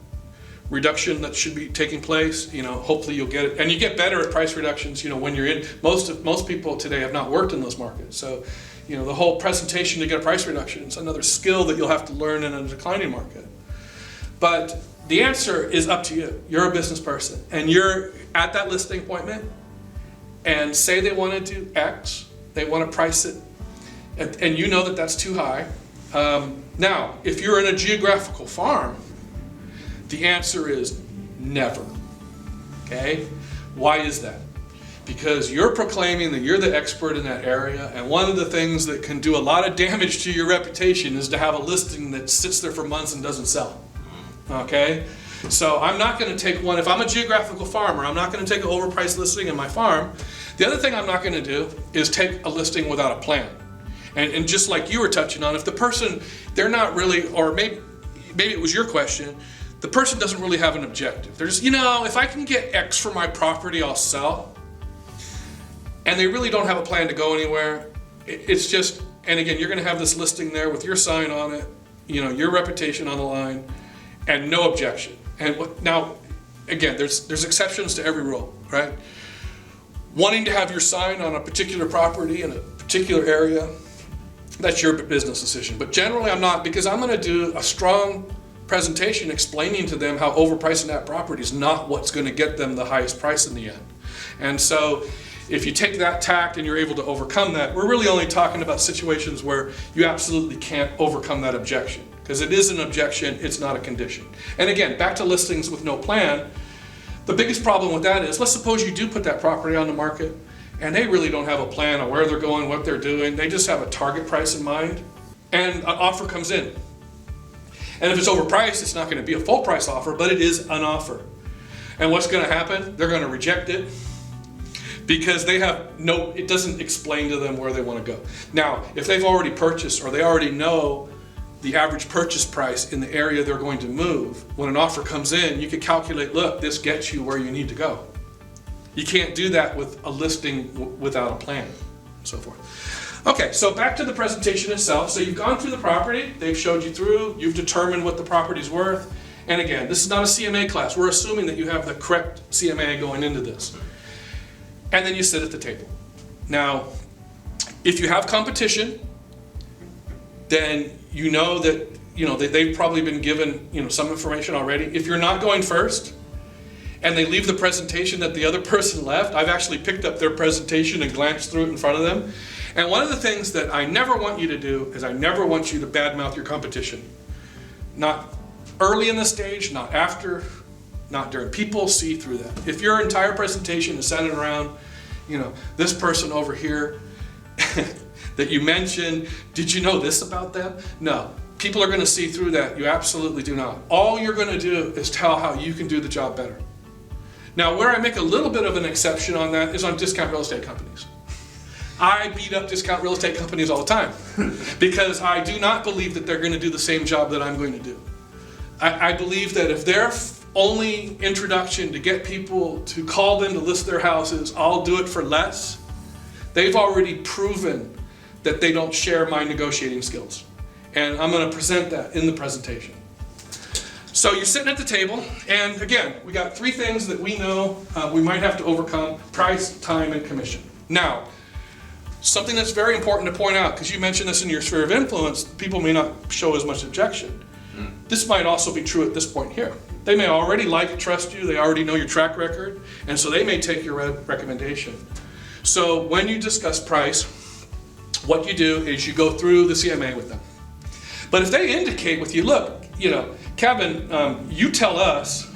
Speaker 1: reduction that should be taking place. Hopefully you'll get it, and you get better at price reductions. When you're in. Most people today have not worked in those markets, so the whole presentation to get a price reduction is another skill that you'll have to learn in a declining market. But the answer is up to you. You're a business person, and you're at that listing appointment, and say they want to do X, they want to price it, and you know that that's too high. Now, if you're in a geographical farm, the answer is never. Okay? Why is that? Because you're proclaiming that you're the expert in that area, and one of the things that can do a lot of damage to your reputation is to have a listing that sits there for months and doesn't sell. Okay? So I'm not going to take one. If I'm a geographical farmer, I'm not going to take an overpriced listing in my farm. The other thing I'm not going to do is take a listing without a plan. And just like you were touching on, if the person, they're not really, or maybe it was your question, the person doesn't really have an objective. They're just, if I can get X for my property, I'll sell. And they really don't have a plan to go anywhere. It's just, and again, you're going to have this listing there with your sign on it, your reputation on the line, and no objection. And now, again, there's exceptions to every rule, right? Wanting to have your sign on a particular property in a particular area, that's your business decision. But generally, I'm not, because I'm going to do a strong presentation explaining to them how overpricing that property is not what's going to get them the highest price in the end. And so if you take that tact and you're able to overcome that, we're really only talking about situations where you absolutely can't overcome that objection. Because it is an objection, it's not a condition. And again, back to listings with no plan, the biggest problem with that is, let's suppose you do put that property on the market and they really don't have a plan on where they're going, what they're doing, they just have a target price in mind, and an offer comes in. And if it's overpriced, it's not going to be a full price offer, but it is an offer. And what's going to happen? They're going to reject it because it doesn't explain to them where they want to go. Now, if they've already purchased or they already know the average purchase price in the area they're going to move, when an offer comes in, you can calculate, look, this gets you where you need to go. You can't do that with a listing without a plan, and so forth. Okay, so back to the presentation itself. So you've gone through the property, they've showed you through, you've determined what the property's worth. And again, this is not a CMA class. We're assuming that you have the correct CMA going into this. And then you sit at the table. Now, if you have competition, then you know that they've probably been given some information already. If you're not going first and they leave the presentation that the other person left, I've actually picked up their presentation and glanced through it in front of them. And one of the things that I never want you to do is I never want you to badmouth your competition. Not early in the stage, not after, not during. People see through that. If your entire presentation is centered around, this person over here that you mentioned, did you know this about them? No. People are going to see through that. You absolutely do not. All you're going to do is tell how you can do the job better. Now, where I make a little bit of an exception on that is on discount real estate companies. I beat up discount real estate companies all the time because I do not believe that they're going to do the same job that I'm going to do. I believe that if their only introduction to get people to call them to list their houses, I'll do it for less, they've already proven that they don't share my negotiating skills. And I'm going to present that in the presentation. So you're sitting at the table, and again, we got three things that we know we might have to overcome: price, time, and commission. Now, something that's very important to point out, because you mentioned this in your sphere of influence, people may not show as much objection. This might also be true at this point here. They may already trust you, they already know your track record, and so they may take your recommendation. So when you discuss price, what you do is you go through the CMA with them. But if they indicate with you, look, Kevin, you tell us,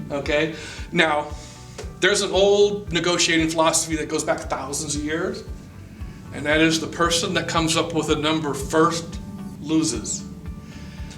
Speaker 1: okay? Now, there's an old negotiating philosophy that goes back thousands of years, and that is the person that comes up with a number first loses.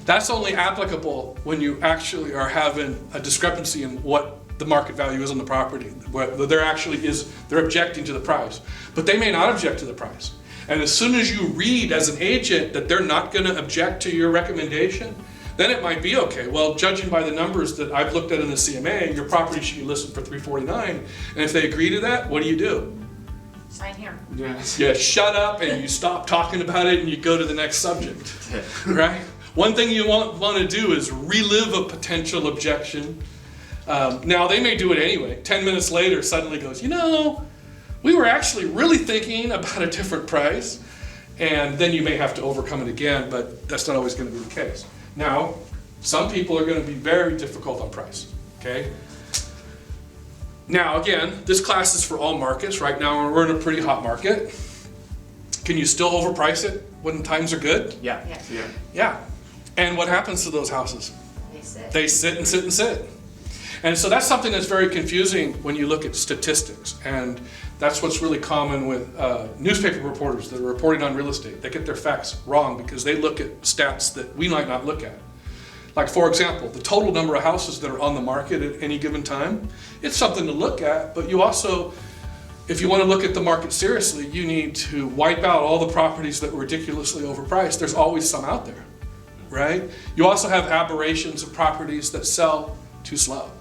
Speaker 1: That's only applicable when you actually are having a discrepancy in what the market value is on the property. They're objecting to the price, but they may not object to the price. And as soon as you read as an agent that they're not going to object to your recommendation, then it might be okay. Well, judging by the numbers that I've looked at in the CMA, your property should be listed for $349. And if they agree to that, what do?
Speaker 3: Sign here.
Speaker 2: Yes.
Speaker 1: You shut up and you stop talking about it and you go to the next subject, right? One thing you want to do is relive a potential objection. Now, they may do it anyway. 10 minutes later, suddenly goes, we were actually really thinking about a different price. And then you may have to overcome it again, but that's not always going to be the case. Now, some people are going to be very difficult on price, okay? Now, again, this class is for all markets. Right now, we're in a pretty hot market. Can you still overprice it when times are good?
Speaker 4: Yeah.
Speaker 3: Yes.
Speaker 2: Yeah.
Speaker 1: Yeah. And what happens to those houses?
Speaker 3: They sit.
Speaker 1: They sit and sit and sit. And so that's something that's very confusing when you look at statistics. And that's what's really common with newspaper reporters that are reporting on real estate. They get their facts wrong because they look at stats that we might not look at. Like, for example, the total number of houses that are on the market at any given time. It's something to look at, but you also, if you want to look at the market seriously, you need to wipe out all the properties that were ridiculously overpriced. There's always some out there, right? You also have aberrations of properties that sell too slow.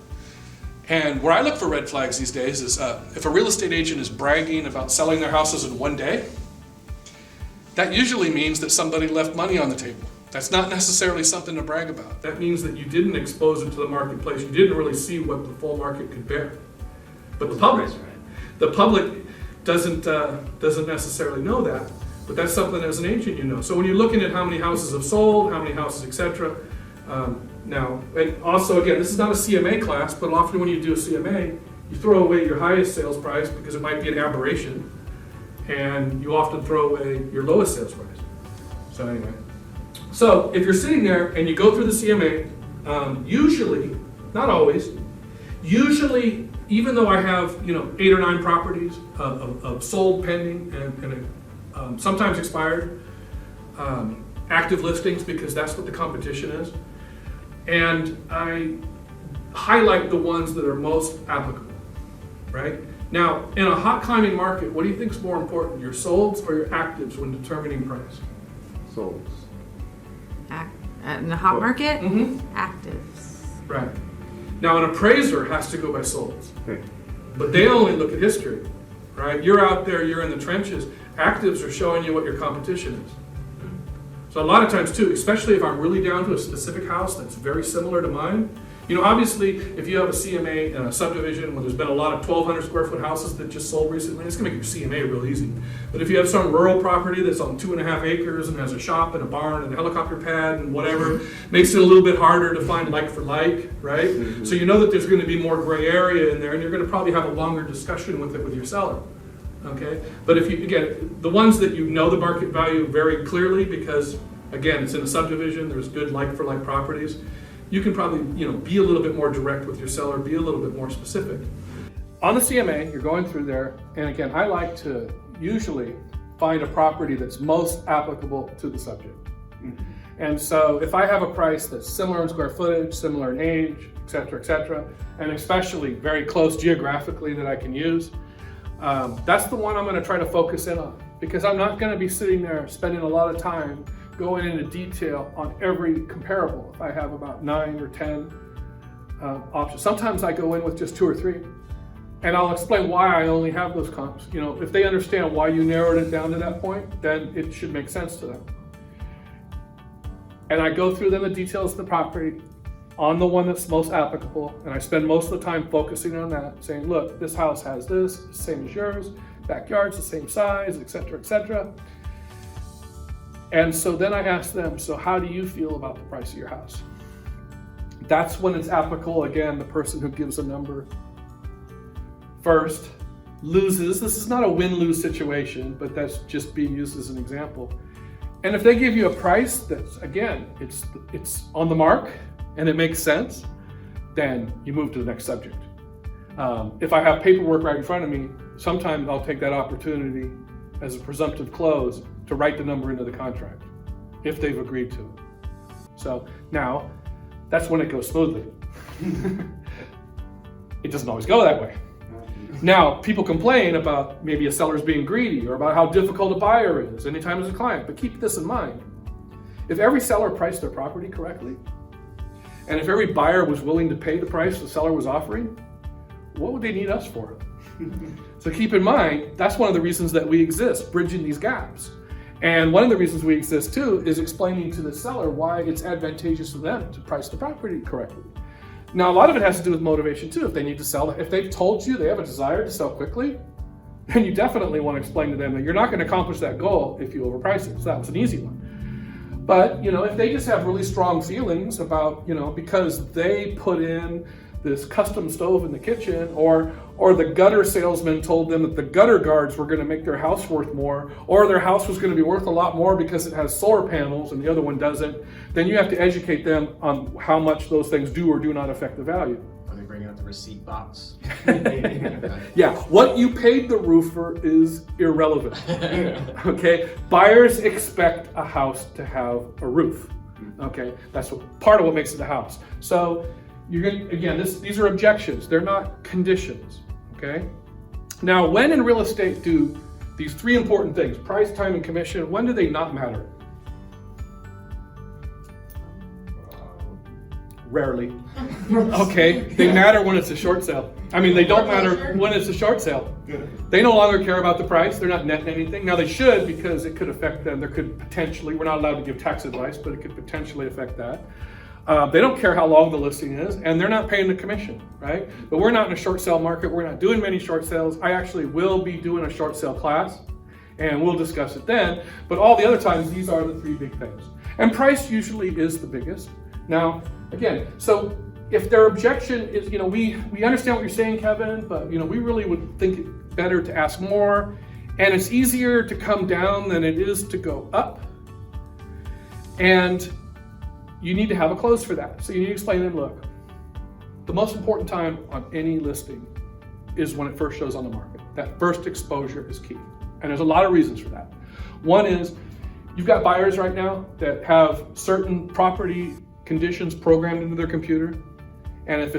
Speaker 1: And where I look for red flags these days is if a real estate agent is bragging about selling their houses in one day, that usually means that somebody left money on the table. That's not necessarily something to brag about.
Speaker 5: That means that you didn't expose it to the marketplace. You didn't really see what the full market could bear. But the public doesn't necessarily know that, but that's something as an agent you know. So when you're looking at how many houses have sold, how many houses, etc. Now, and also again, this is not a CMA class, but often when you do a CMA, You throw away your highest sales price because it might be an aberration, and you often throw away your lowest sales price. So anyway, so if you're sitting there and you go through the CMA, usually, not always, usually, even though I have 8 or 9 properties of sold, pending, and sometimes expired, active listings, because that's what the competition is, and I highlight the ones that are most applicable, right? Now, in a hot climbing market, what do you think is more important, your solds or your actives when determining price?
Speaker 2: Souls.
Speaker 6: In the hot market,
Speaker 5: Mm-hmm.
Speaker 6: actives.
Speaker 5: Right. Now, an appraiser has to go by solds,
Speaker 2: Okay.
Speaker 5: but they only look at history, right? You're out there, you're in the trenches. Actives are showing you what your competition is. So a lot of times too, especially if I'm really down to a specific house that's very similar to mine, obviously, if you have a CMA and a subdivision where there's been a lot of 1,200 square foot houses that just sold recently, it's gonna make your CMA real easy. But if you have some rural property that's on 2.5 acres and has a shop and a barn and a helicopter pad and whatever, makes it a little bit harder to find like for like, right?
Speaker 2: Mm-hmm.
Speaker 5: So you know that there's gonna be more gray area in there, and you're gonna probably have a longer discussion with it with your seller. Okay, but if you, again, the ones that you know the market value very clearly, because again, it's in a subdivision, there's good like-for-like properties, you can probably, be a little bit more direct with your seller, be a little bit more specific. On the CMA, you're going through there, and again, I like to usually find a property that's most applicable to the subject. And so if I have a price that's similar in square footage, similar in age, et cetera, and especially very close geographically that I can use, that's the one I'm gonna try to focus in on, because I'm not gonna be sitting there spending a lot of time going into detail on every comparable. If I have about 9 or 10 options, sometimes I go in with just 2 or 3, and I'll explain why I only have those comps. If they understand why you narrowed it down to that point, then it should make sense to them. And I go through then the details of the property on the one that's most applicable, and I spend most of the time focusing on that, saying, look, this house has this, same as yours, backyard's the same size, et cetera. And so then I ask them, so how do you feel about the price of your house? That's when it's applicable. Again, the person who gives a number first loses. This is not a win-lose situation, but that's just being used as an example. And if they give you a price that's, again, it's on the mark and it makes sense, then you move to the next subject. If I have paperwork right in front of me, sometimes I'll take that opportunity as a presumptive close to write the number into the contract, if they've agreed to it. So now, that's when it goes smoothly. It doesn't always go that way. Now, people complain about maybe a seller's being greedy or about how difficult a buyer is anytime as a client, but keep this in mind. If every seller priced their property correctly, and if every buyer was willing to pay the price the seller was offering, what would they need us for? So keep in mind, that's one of the reasons that we exist, bridging these gaps. And one of the reasons we exist too is explaining to the seller why it's advantageous for them to price the property correctly. Now, a lot of it has to do with motivation too. If they need to sell, if they've told you they have a desire to sell quickly, then you definitely want to explain to them that you're not going to accomplish that goal if you overprice it. So that was an easy one. But, if they just have really strong feelings about, because they put in this custom stove in the kitchen, or the gutter salesman told them that the gutter guards were going to make their house worth more, or their house was going to be worth a lot more because it has solar panels and the other one doesn't, then you have to educate them on how much those things do or do not affect the value.
Speaker 7: Are they bringing out the receipt box?
Speaker 5: Yeah, what you paid the roofer is irrelevant. Okay, buyers expect a house to have a roof. Okay, that's part of what makes it a house. So you're going to, again, these are objections. They're not conditions. Okay. Now, when in real estate do these 3 important things, price, time, and commission, when do they not matter? Rarely. Okay, they matter when it's a short sale. I mean, they don't matter when it's a short sale. They no longer care about the price. They're not netting anything. Now they should, because it could affect them. There could potentially, we're not allowed to give tax advice, but it could potentially affect that. They don't care how long the listing is, and they're not paying the commission, right? But we're not in a short sale market. We're not doing many short sales. I actually will be doing a short sale class, and we'll discuss it then. But all the other times, these are the 3 big things. And price usually is the biggest. Now, again, so if their objection is, we understand what you're saying, Kevin, but we really would think it better to ask more, and it's easier to come down than it is to go up, and you need to have a close for that. So you need to explain to them, look, the most important time on any listing is when it first shows on the market. That first exposure is key, and there's a lot of reasons for that. One is, you've got buyers right now that have certain property conditions programmed into their computer, and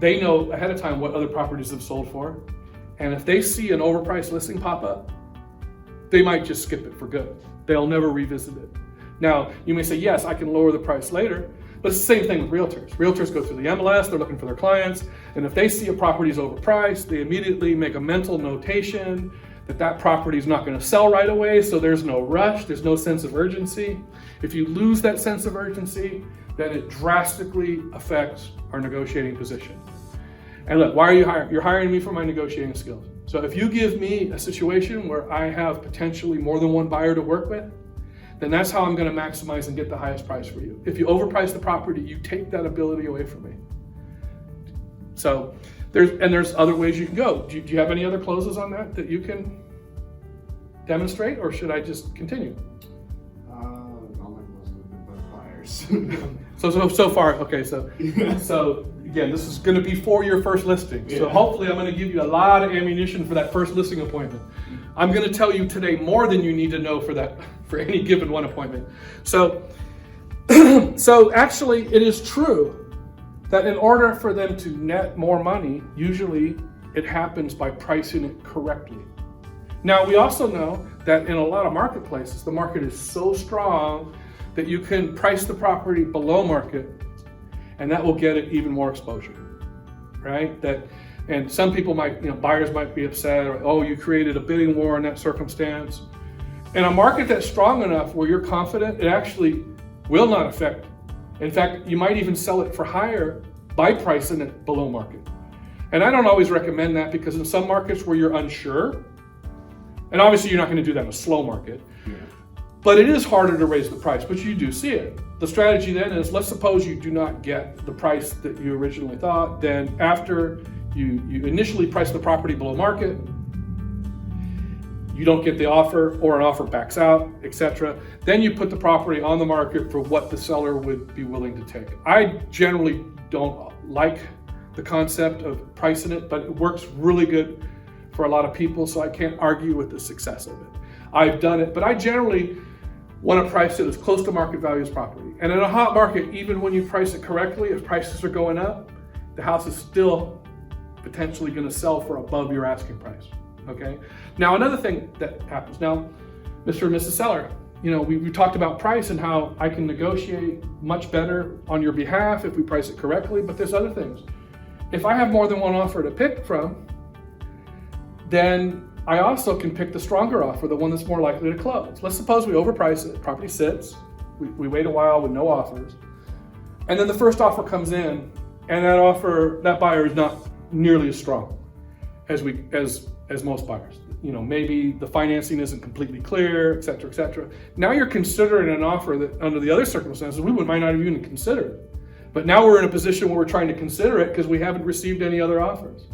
Speaker 5: they know ahead of time what other properties have sold for, and if they see an overpriced listing pop up, they might just skip it for good. They'll never revisit it. Now, you may say, yes, I can lower the price later, but it's the same thing with realtors. Realtors go through the MLS, they're looking for their clients, and if they see a property is overpriced, they immediately make a mental notation that property is not going to sell right away, so there's no rush, there's no sense of urgency. If you lose that sense of urgency, then it drastically affects our negotiating position. And look, why are you hiring? You're hiring me for my negotiating skills. So if you give me a situation where I have potentially more than one buyer to work with, then that's how I'm going to maximize and get the highest price for you. If you overprice the property, you take that ability away from me. So there's other ways you can go. Do you have any other closes on that you can demonstrate, or should I just continue?
Speaker 2: I'll make most of it both buyers.
Speaker 5: So far, okay, so again, this is going to be for your first listing. So hopefully I'm going to give you a lot of ammunition for that first listing appointment. I'm going to tell you today more than you need to know for any given one appointment. So actually it is true that in order for them to net more money, usually it happens by pricing it correctly. Now, we also know that in a lot of marketplaces, the market is so strong that you can price the property below market, and that will get it even more exposure, right? And some people buyers might be upset, or, oh, you created a bidding war in that circumstance. In a market that's strong enough where you're confident, it actually will not affect. In fact, you might even sell it for higher by pricing it below market. And I don't always recommend that, because in some markets where you're unsure, and obviously you're not going to do that in a slow market, but it is harder to raise the price, but you do see it. The strategy then is, let's suppose you do not get the price that you originally thought. Then after you initially price the property below market, you don't get the offer, or an offer backs out, etc. Then you put the property on the market for what the seller would be willing to take. I generally don't like the concept of pricing it, but it works really good for a lot of people, so I can't argue with the success of it. I've done it, but I generally want to price it as close to market value as property. And in a hot market, even when you price it correctly, if prices are going up, the house is still potentially going to sell for above your asking price. Okay. Now, another thing that happens now, Mr. and Mrs. Seller, we talked about price and how I can negotiate much better on your behalf if we price it correctly, but there's other things. If I have more than one offer to pick from, then I also can pick the stronger offer, the one that's more likely to close. Let's suppose we overprice it, property sits, we wait a while with no offers, and then the first offer comes in, and that buyer is not nearly as strong as most buyers. Maybe the financing isn't completely clear, et cetera, et cetera. Now you're considering an offer that under the other circumstances, we might not have even considered it. But now we're in a position where we're trying to consider it because we haven't received any other offers.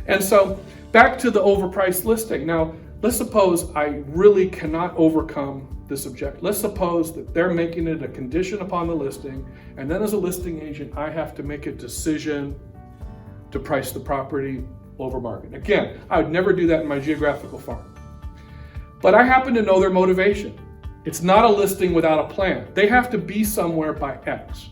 Speaker 5: And so back to the overpriced listing. Now, let's suppose I really cannot overcome this objection. Let's suppose that they're making it a condition upon the listing, and then as a listing agent, I have to make a decision to price the property over market. Again, I would never do that in my geographical farm. But I happen to know their motivation. It's not a listing without a plan. They have to be somewhere by X.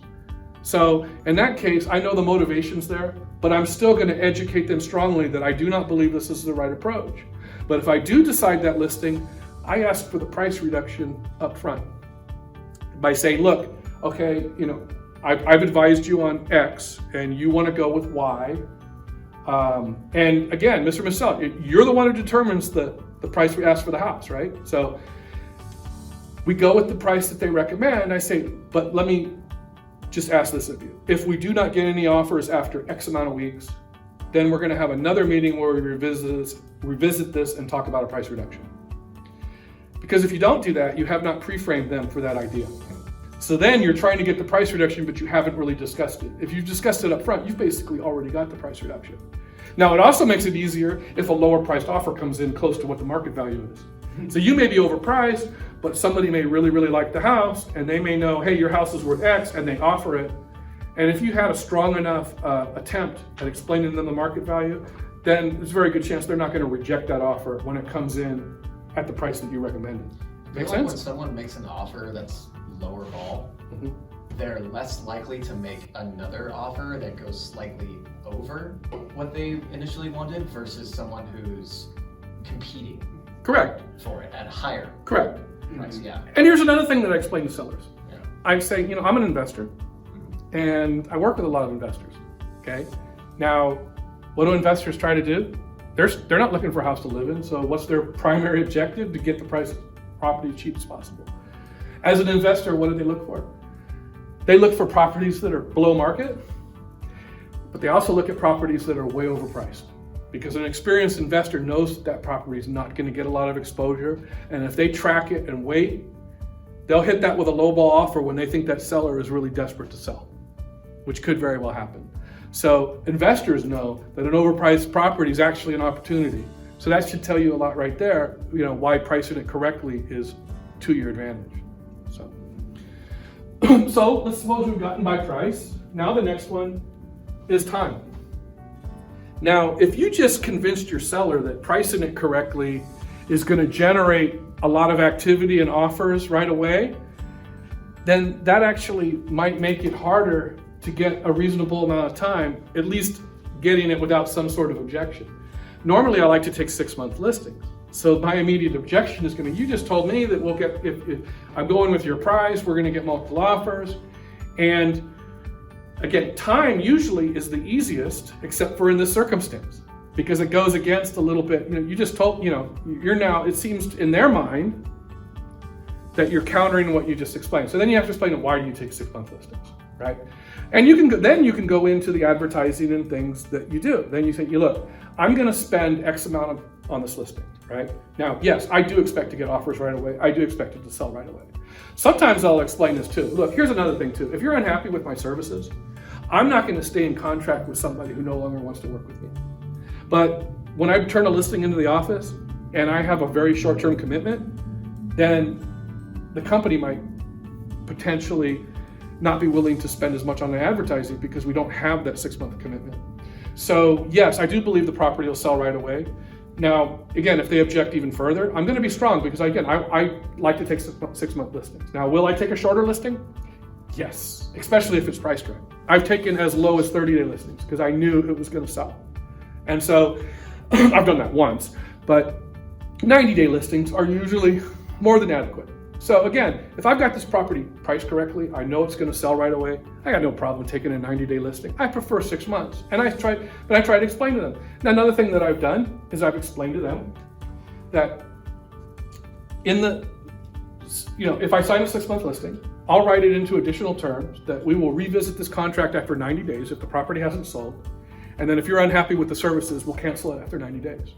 Speaker 5: So in that case, I know the motivation's there, but I'm still going to educate them strongly that I do not believe this is the right approach. But if I do decide that listing, I ask for the price reduction up front by saying, look, okay, I've advised you on X and you want to go with Y. And again, Mr. and Mrs. Seller, you're the one who determines the price we ask for the house, right? So we go with the price that they recommend. I say, but let me just ask this of you. If we do not get any offers after X amount of weeks, then we're going to have another meeting where we revisit this and talk about a price reduction. Because if you don't do that, you have not pre-framed them for that idea. So then you're trying to get the price reduction, but you haven't really discussed it. If you've discussed it up front, you've basically already got the price reduction. Now, it also makes it easier if a lower priced offer comes in close to what the market value is. So you may be overpriced, but somebody may really, really like the house, and they may know, hey, your house is worth X, and they offer it. And if you had a strong enough attempt at explaining to them the market value, then there's a very good chance they're not going to reject that offer when it comes in at the price that you recommended. Make
Speaker 7: Like when
Speaker 5: sense?
Speaker 7: someone makes an offer that's lower ball, they're less likely to make another offer that goes slightly over what they initially wanted versus someone who's competing
Speaker 5: Correct.
Speaker 7: for it at a higher
Speaker 5: Correct.
Speaker 7: price. Yeah.
Speaker 5: And here's another thing that I explain to sellers.
Speaker 7: Yeah.
Speaker 5: I say, I'm an investor, and I work with a lot of investors. Okay. Now, what do investors try to do? They're not looking for a house to live in. So what's their primary objective? To get the price of property as cheap as possible. As an investor, what do they look for? They look for properties that are below market, but they also look at properties that are way overpriced. Because an experienced investor knows that property is not going to get a lot of exposure, and if they track it and wait, they'll hit that with a lowball offer when they think that seller is really desperate to sell, which could very well happen. So investors know that an overpriced property is actually an opportunity. So that should tell you a lot right there, why pricing it correctly is to your advantage. So, so let's suppose we've gotten by price. Now the next one is time. Now, if you just convinced your seller that pricing it correctly is going to generate a lot of activity and offers right away, then that actually might make it harder to get a reasonable amount of time, at least getting it without some sort of objection. Normally, I like to take 6-month listings. So my immediate objection is going to be, you just told me that we'll get, if I'm going with your price, we're going to get multiple offers. And again, time usually is the easiest, except for in this circumstance, because it goes against a little bit, you just told, you're now, it seems in their mind that you're countering what you just explained. So then you have to explain why do you take 6-month listings, right? And you can go into the advertising and things that you do. Then you say, look, I'm going to spend X amount on this listing, right? Now, yes, I do expect to get offers right away. I do expect it to sell right away. Sometimes I'll explain this too. Look, here's another thing too. If you're unhappy with my services, I'm not going to stay in contract with somebody who no longer wants to work with me. But when I turn a listing into the office and I have a very short-term commitment, then the company might potentially not be willing to spend as much on the advertising because we don't have that 6-month commitment. So yes, I do believe the property will sell right away. Now, again, if they object even further, I'm going to be strong because I like to take 6-month listings. Now, will I take a shorter listing? Yes, especially if it's priced right. I've taken as low as 30-day listings because I knew it was going to sell. And so I've done that once, but 90-day listings are usually more than adequate. So again, if I've got this property priced correctly, I know it's going to sell right away, I got no problem taking a 90-day listing. I prefer 6 months. And I try to explain to them. Now, another thing that I've done is I've explained to them that if I sign a 6-month listing, I'll write it into additional terms that we will revisit this contract after 90 days if the property hasn't sold. And then if you're unhappy with the services, we'll cancel it after 90 days.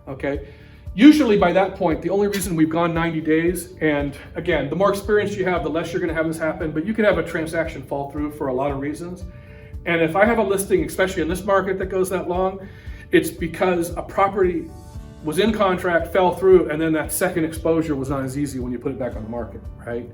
Speaker 5: Okay? Usually by that point, the only reason we've gone 90 days, and again, the more experience you have, the less you're going to have this happen, but you can have a transaction fall through for a lot of reasons. And if I have a listing, especially in this market that goes that long, it's because a property was in contract, fell through, and then that second exposure was not as easy when you put it back on the market, right?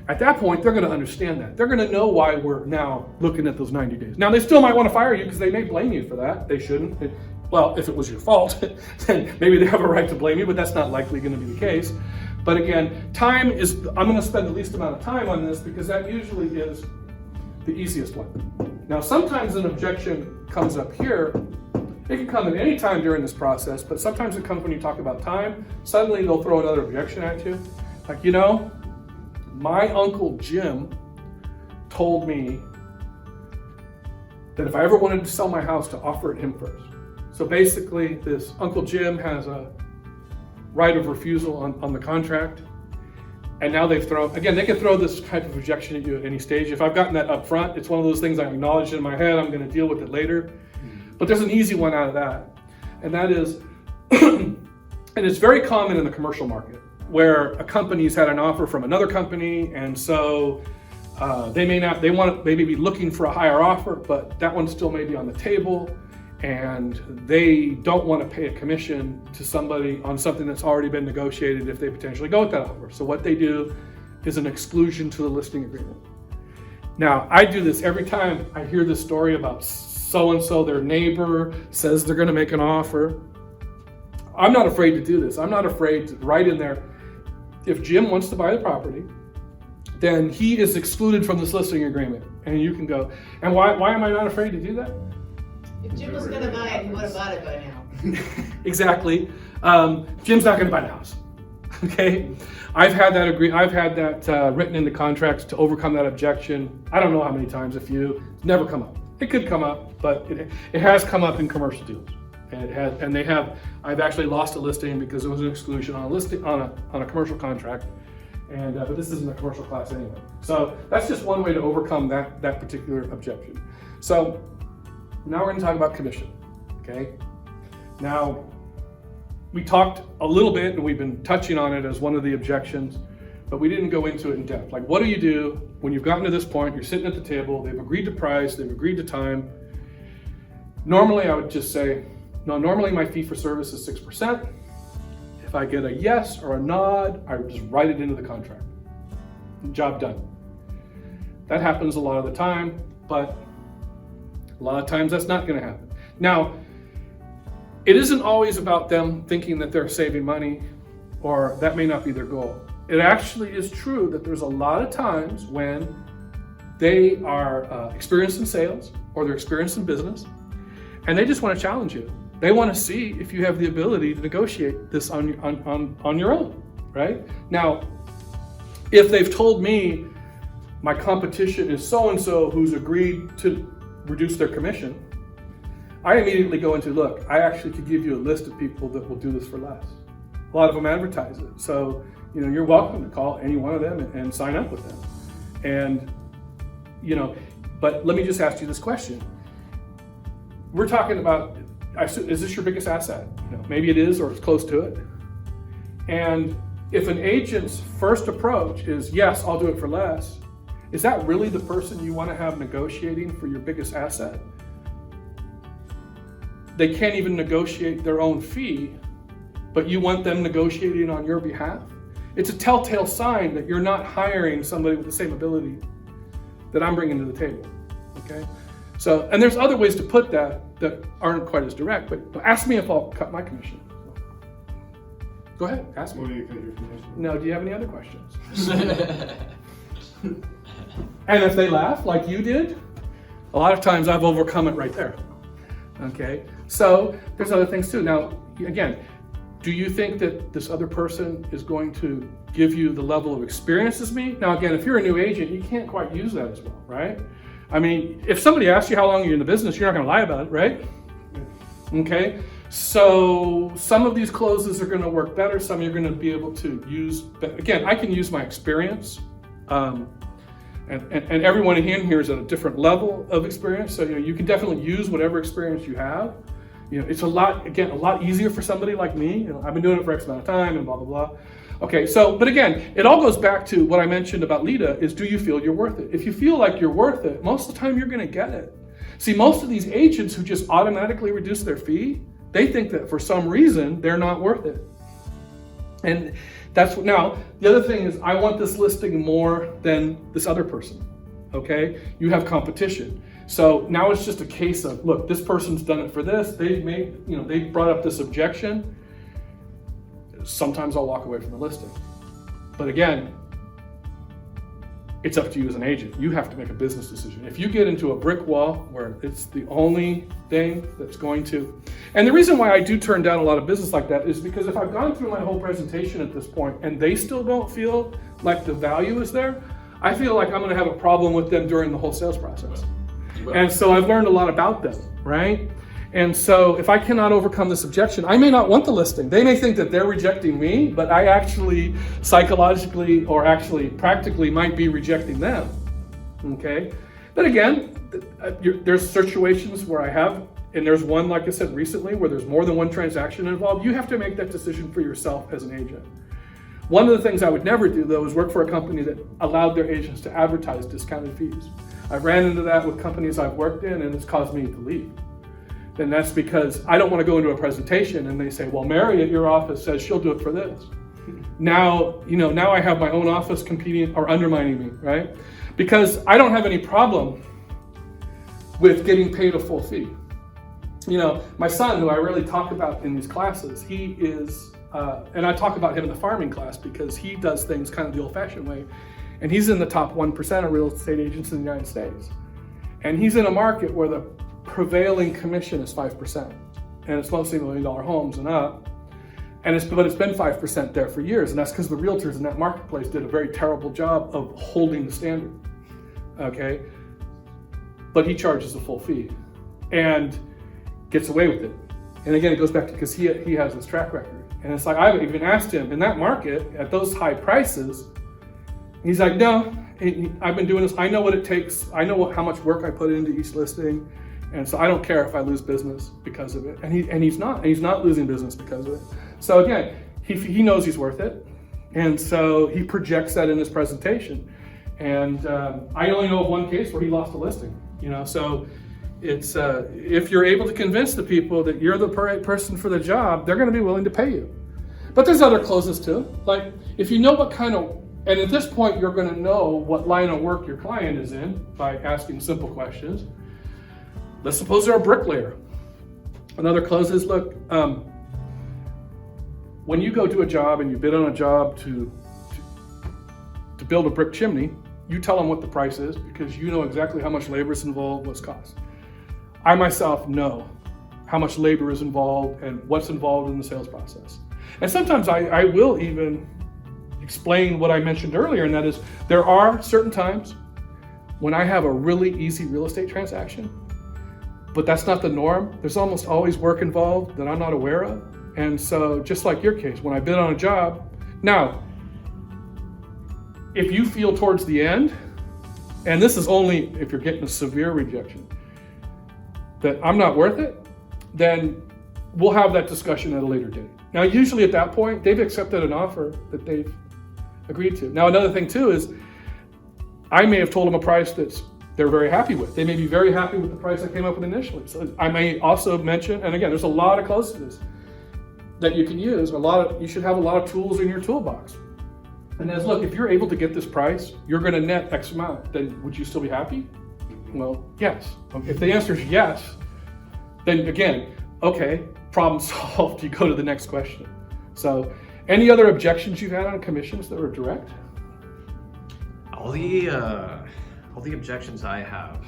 Speaker 5: At that point, they're going to understand that. They're going to know why we're now looking at those 90 days. Now, they still might want to fire you because they may blame you for that. They shouldn't. Well, if it was your fault, then maybe they have a right to blame you, but that's not likely going to be the case. But again, I'm going to spend the least amount of time on this because that usually is the easiest one. Now, sometimes an objection comes up here. It can come at any time during this process, but sometimes it comes when you talk about time. Suddenly they'll throw another objection at you. Like, my Uncle Jim told me that if I ever wanted to sell my house, to offer it him first. So basically, this Uncle Jim has a right of refusal on the contract. And now they can throw this type of objection at you at any stage. If I've gotten that up front, it's one of those things I acknowledge in my head, I'm going to deal with it later. But there's an easy one out of that. And that is, and it's very common in the commercial market, where a company's had an offer from another company, and so They want to maybe be looking for a higher offer, but that one still may be on the table, and they don't want to pay a commission to somebody on something that's already been negotiated if they potentially go with that offer. So what they do is an exclusion to the listing agreement. Now, I do this every time I hear this story about so-and-so, their neighbor says they're going to make an offer. I'm not afraid to do this. I'm not afraid to write in there, if Jim wants to buy the property, then he is excluded from this listing agreement. And you can go, and why am I not afraid to do that?
Speaker 6: If Jim was gonna buy it, he would have bought it by now.
Speaker 5: Exactly. Jim's not going to buy the house. Okay. I've had that written into contracts to overcome that objection. I don't know how many times, a few. It's never come up. It could come up, but it has come up in commercial deals. And I've actually lost a listing because there was an exclusion on a commercial contract. And but this isn't a commercial class anyway. So that's just one way to overcome that particular objection. So now we're going to talk about commission. Okay. Now, we talked a little bit, and we've been touching on it as one of the objections, but we didn't go into it in depth. Like, what do you do when you've gotten to this point? You're sitting at the table. They've agreed to price. They've agreed to time. Normally, I would just say, no. Normally, my fee for service is 6%. If I get a yes or a nod, I just write it into the contract. Job done. That happens a lot of the time, but a lot of times that's not going to happen. Now, it isn't always about them thinking that they're saving money, or that may not be their goal. It actually is true that there's a lot of times when they are experienced in sales or they're experienced in business, and they just want to challenge you. They want to see if you have the ability to negotiate this on your own, right? Now, if they've told me my competition is so-and-so who's agreed to reduce their commission, I immediately go into, look, I actually could give you a list of people that will do this for less. A lot of them advertise it. So, you're welcome to call any one of them and sign up with them. And, but let me just ask you this question. We're talking about, is this your biggest asset? Maybe it is, or it's close to it. And if an agent's first approach is, yes, I'll do it for less, is that really the person you want to have negotiating for your biggest asset? They can't even negotiate their own fee, but you want them negotiating on your behalf? It's a telltale sign that you're not hiring somebody with the same ability that I'm bringing to the table, okay? So, and there's other ways to put that aren't quite as direct, but ask me if I'll cut my commission. Go ahead, ask me.
Speaker 2: What do you cut your commission?
Speaker 5: No, do you have any other questions? And if they laugh like you did, a lot of times I've overcome it right there. Okay, so there's other things too. Now, again, do you think that this other person is going to give you the level of experience as me? Now, again, if you're a new agent, you can't quite use that as well, right? I mean, if somebody asks you how long you're in the business, you're not going to lie about it, right? Okay, so some of these closes are going to work better. Some you're going to be able to use. Again, I can use my experience. And everyone in here is at a different level of experience. So, you can definitely use whatever experience you have. It's a lot easier for somebody like me. I've been doing it for X amount of time and blah, blah, blah. Okay, so, but again, it all goes back to what I mentioned about Lita is, do you feel you're worth it? If you feel like you're worth it, most of the time you're going to get it. See, most of these agents who just automatically reduce their fee, they think that for some reason they're not worth it. And that's what, now, the other thing is, I want this listing more than this other person, okay? You have competition. So now it's just a case of, look, this person's done it for this. They brought up this objection. Sometimes I'll walk away from the listing. But again, it's up to you as an agent. You have to make a business decision. If you get into a brick wall where it's the only thing that's going to, and the reason why I do turn down a lot of business like that is because if I've gone through my whole presentation at this point and they still don't feel like the value is there, I feel like I'm going to have a problem with them during the whole sales process. And so I've learned a lot about them, right? And so if I cannot overcome this objection, I may not want the listing. They may think that they're rejecting me, but I actually psychologically or actually practically might be rejecting them, okay? But again, there's situations where I have, and there's one, like I said recently, where there's more than one transaction involved. You have to make that decision for yourself as an agent. One of the things I would never do, though, is work for a company that allowed their agents to advertise discounted fees. I ran into that with companies I've worked in, and it's caused me to leave. And that's because I don't want to go into a presentation and they say, well, Mary at your office says she'll do it for this. Now I have my own office competing or undermining me, right? Because I don't have any problem with getting paid a full fee. My son, who I really talk about in these classes, he is, and I talk about him in the farming class because he does things kind of the old-fashioned way, and he's in the top 1% of real estate agents in the United States. And he's in a market where the prevailing commission is 5%, and it's mostly $1 million homes and up. But it's been 5% there for years, and that's because the realtors in that marketplace did a very terrible job of holding the standard, okay? But he charges the full fee and gets away with it. And again, it goes back to because he has this track record. And it's like, I've even asked him, in that market, at those high prices, he's like, no, I've been doing this, I know what it takes, I know how much work I put into each listing, and so I don't care if I lose business because of it. And he's not losing business because of it. So again, he knows he's worth it, and so he projects that in his presentation. And I only know of one case where he lost a listing. So it's if you're able to convince the people that you're the right person for the job, they're going to be willing to pay you. But there's other clauses too. Like if you know what kind of, and at this point you're going to know what line of work your client is in by asking simple questions. Let's suppose they're a bricklayer. Another clause is, look, when you go do a job and you bid on a job to build a brick chimney, you tell them what the price is because you know exactly how much labor is involved, what's cost. I myself know how much labor is involved and what's involved in the sales process. And sometimes I will even explain what I mentioned earlier, and that is there are certain times when I have a really easy real estate transaction, but that's not the norm. There's almost always work involved that I'm not aware of. And so just like your case, when I bid on a job, now, if you feel towards the end, and this is only if you're getting a severe rejection, that I'm not worth it, then we'll have that discussion at a later date. Now, usually at that point, they've accepted an offer that they've agreed to. Now, another thing too is I may have told them a price they're very happy with. They may be very happy with the price I came up with initially. So I may also mention, and again, there's a lot of clauses that you can use. You should have a lot of tools in your toolbox. And as, look, if you're able to get this price, you're going to net X amount, then would you still be happy? Well, yes. If the answer is yes, then again, okay, problem solved. You go to the next question. So any other objections you've had on commissions that were direct?
Speaker 4: All the objections I have,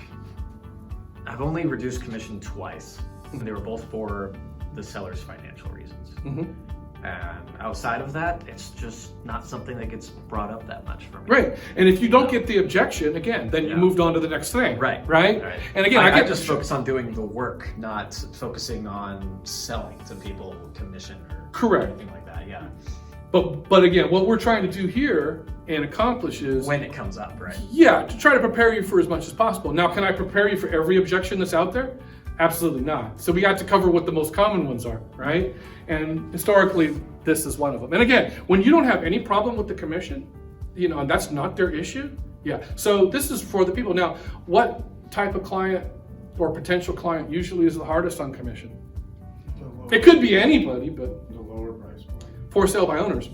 Speaker 4: I've only reduced commission twice, and they were both for the seller's financial reasons.
Speaker 5: Mm-hmm.
Speaker 4: And outside of that, it's just not something that gets brought up that much for me.
Speaker 5: Right. And if you don't get the objection, again, then you moved on to the next thing.
Speaker 4: Right.
Speaker 5: And again,
Speaker 4: I just focus on doing the work, not focusing on selling to people commission or anything like that. Yeah.
Speaker 5: But again, what we're trying to do here and accomplish is
Speaker 4: when it comes up, right?
Speaker 5: Yeah, to try to prepare you for as much as possible. Now, can I prepare you for every objection that's out there? Absolutely not. So we got to cover what the most common ones are, right? And historically, this is one of them. And again, when you don't have any problem with the commission, and that's not their issue, yeah. So this is for the people. Now, what type of client or potential client usually is the hardest on commission? It could be anybody, but
Speaker 2: The lower price point.
Speaker 5: for sale by owners.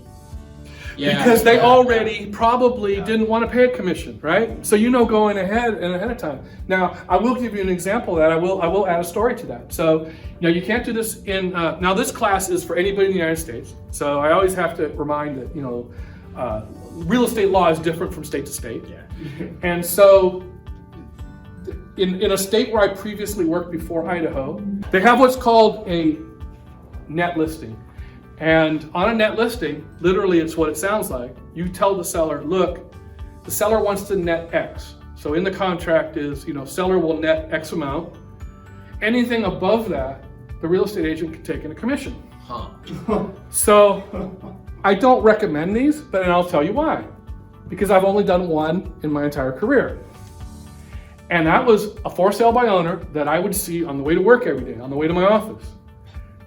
Speaker 7: Yeah,
Speaker 5: Because they already probably didn't want to pay a commission, right? So going ahead of time. Now, I will give you an example of that. I will add a story to that. So, you can't do this in, now this class is for anybody in the United States. So I always have to remind that, real estate law is different from state to state.
Speaker 4: Yeah.
Speaker 5: And so in a state where I previously worked before Idaho, they have what's called a net listing. And on a net listing, literally it's what it sounds like. You tell the seller, look, the seller wants to net X. So in the contract is, seller will net X amount. Anything above that, the real estate agent can take in a commission. So I don't recommend these, but I'll tell you why. Because I've only done one in my entire career. And that was a for sale by owner that I would see on the way to work every day, on the way to my office.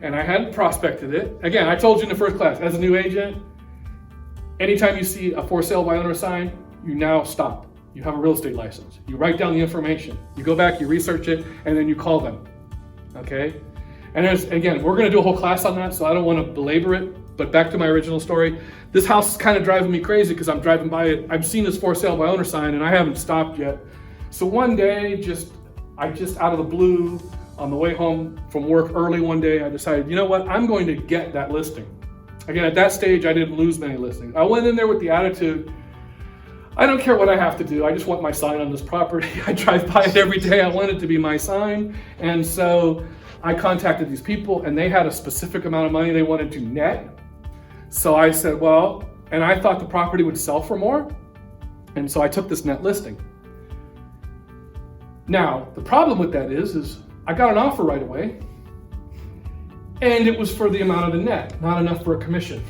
Speaker 5: And I hadn't prospected it. Again, I told you in the first class, as a new agent, anytime you see a for sale by owner sign, you now stop. You have a real estate license. You write down the information. You go back, you research it, and then you call them, okay? And again, we're gonna do a whole class on that, so I don't wanna belabor it, but back to my original story. This house is kind of driving me crazy because I'm driving by it. I've seen this for sale by owner sign and I haven't stopped yet. So one day, I just out of the blue, on the way home from work early one day, I decided, you know what, I'm going to get that listing. Again, at that stage, I didn't lose many listings. I went in there with the attitude, I don't care what I have to do, I just want my sign on this property. I drive by it every day, I want it to be my sign. And so I contacted these people and they had a specific amount of money they wanted to net. So I said, well, and I thought the property would sell for more. And so I took this net listing. Now, the problem with that is I got an offer right away, and it was for the amount of the net, not enough for a commission.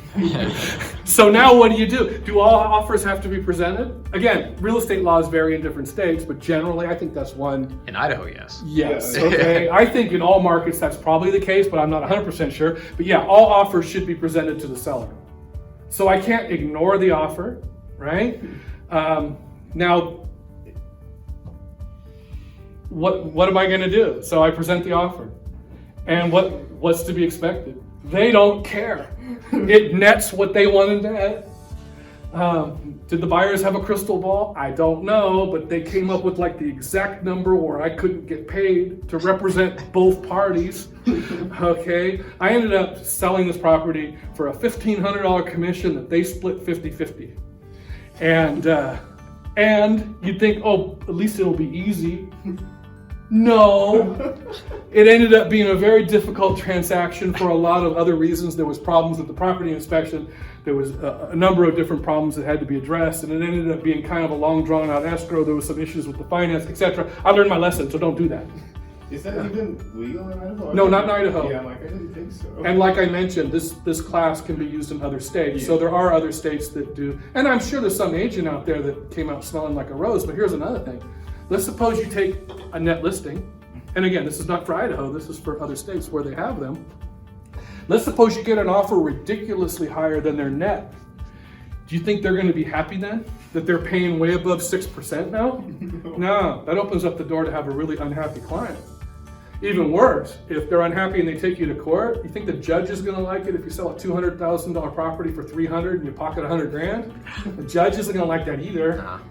Speaker 5: So now what do? Do all offers have to be presented? Again, real estate laws vary in different states, but generally I think that's one.
Speaker 4: In Idaho, yes.
Speaker 5: Yes, okay. I think in all markets that's probably the case, but I'm not 100% sure. But yeah, all offers should be presented to the seller. So I can't ignore the offer, right? Now, what am I gonna do? So I present the offer. And what's to be expected? They don't care. It nets what they want to net. Did the buyers have a crystal ball? I don't know, but they came up with like the exact number where I couldn't get paid to represent both parties. Okay, I ended up selling this property for a $1,500 commission that they split 50-50. And you'd think, oh, at least it'll be easy. No, it ended up being a very difficult transaction for a lot of other reasons. There was problems with the property inspection. There was a number of different problems that had to be addressed, and it ended up being kind of a long drawn out escrow. There was some issues with the finance, etc. I learned my lesson, so don't do that.
Speaker 2: Is that even legal in Idaho?
Speaker 5: No, not in Idaho.
Speaker 2: Yeah, I didn't think so.
Speaker 5: And like I mentioned, this class can be used in other states.
Speaker 2: Yeah.
Speaker 5: So there are other states that do. And I'm sure there's some agent out there that came out smelling like a rose, but here's another thing. Let's suppose you take a net listing, and again, this is not for Idaho, this is for other states where they have them. Let's suppose you get an offer ridiculously higher than their net. Do you think they're going to be happy then? That they're paying way above 6% now? No, that opens up the door to have a really unhappy client. Even worse, if they're unhappy and they take you to court, you think the judge is going to like it if you sell a $200,000 property for $300 and you pocket $100,000? The judge isn't going to like that either.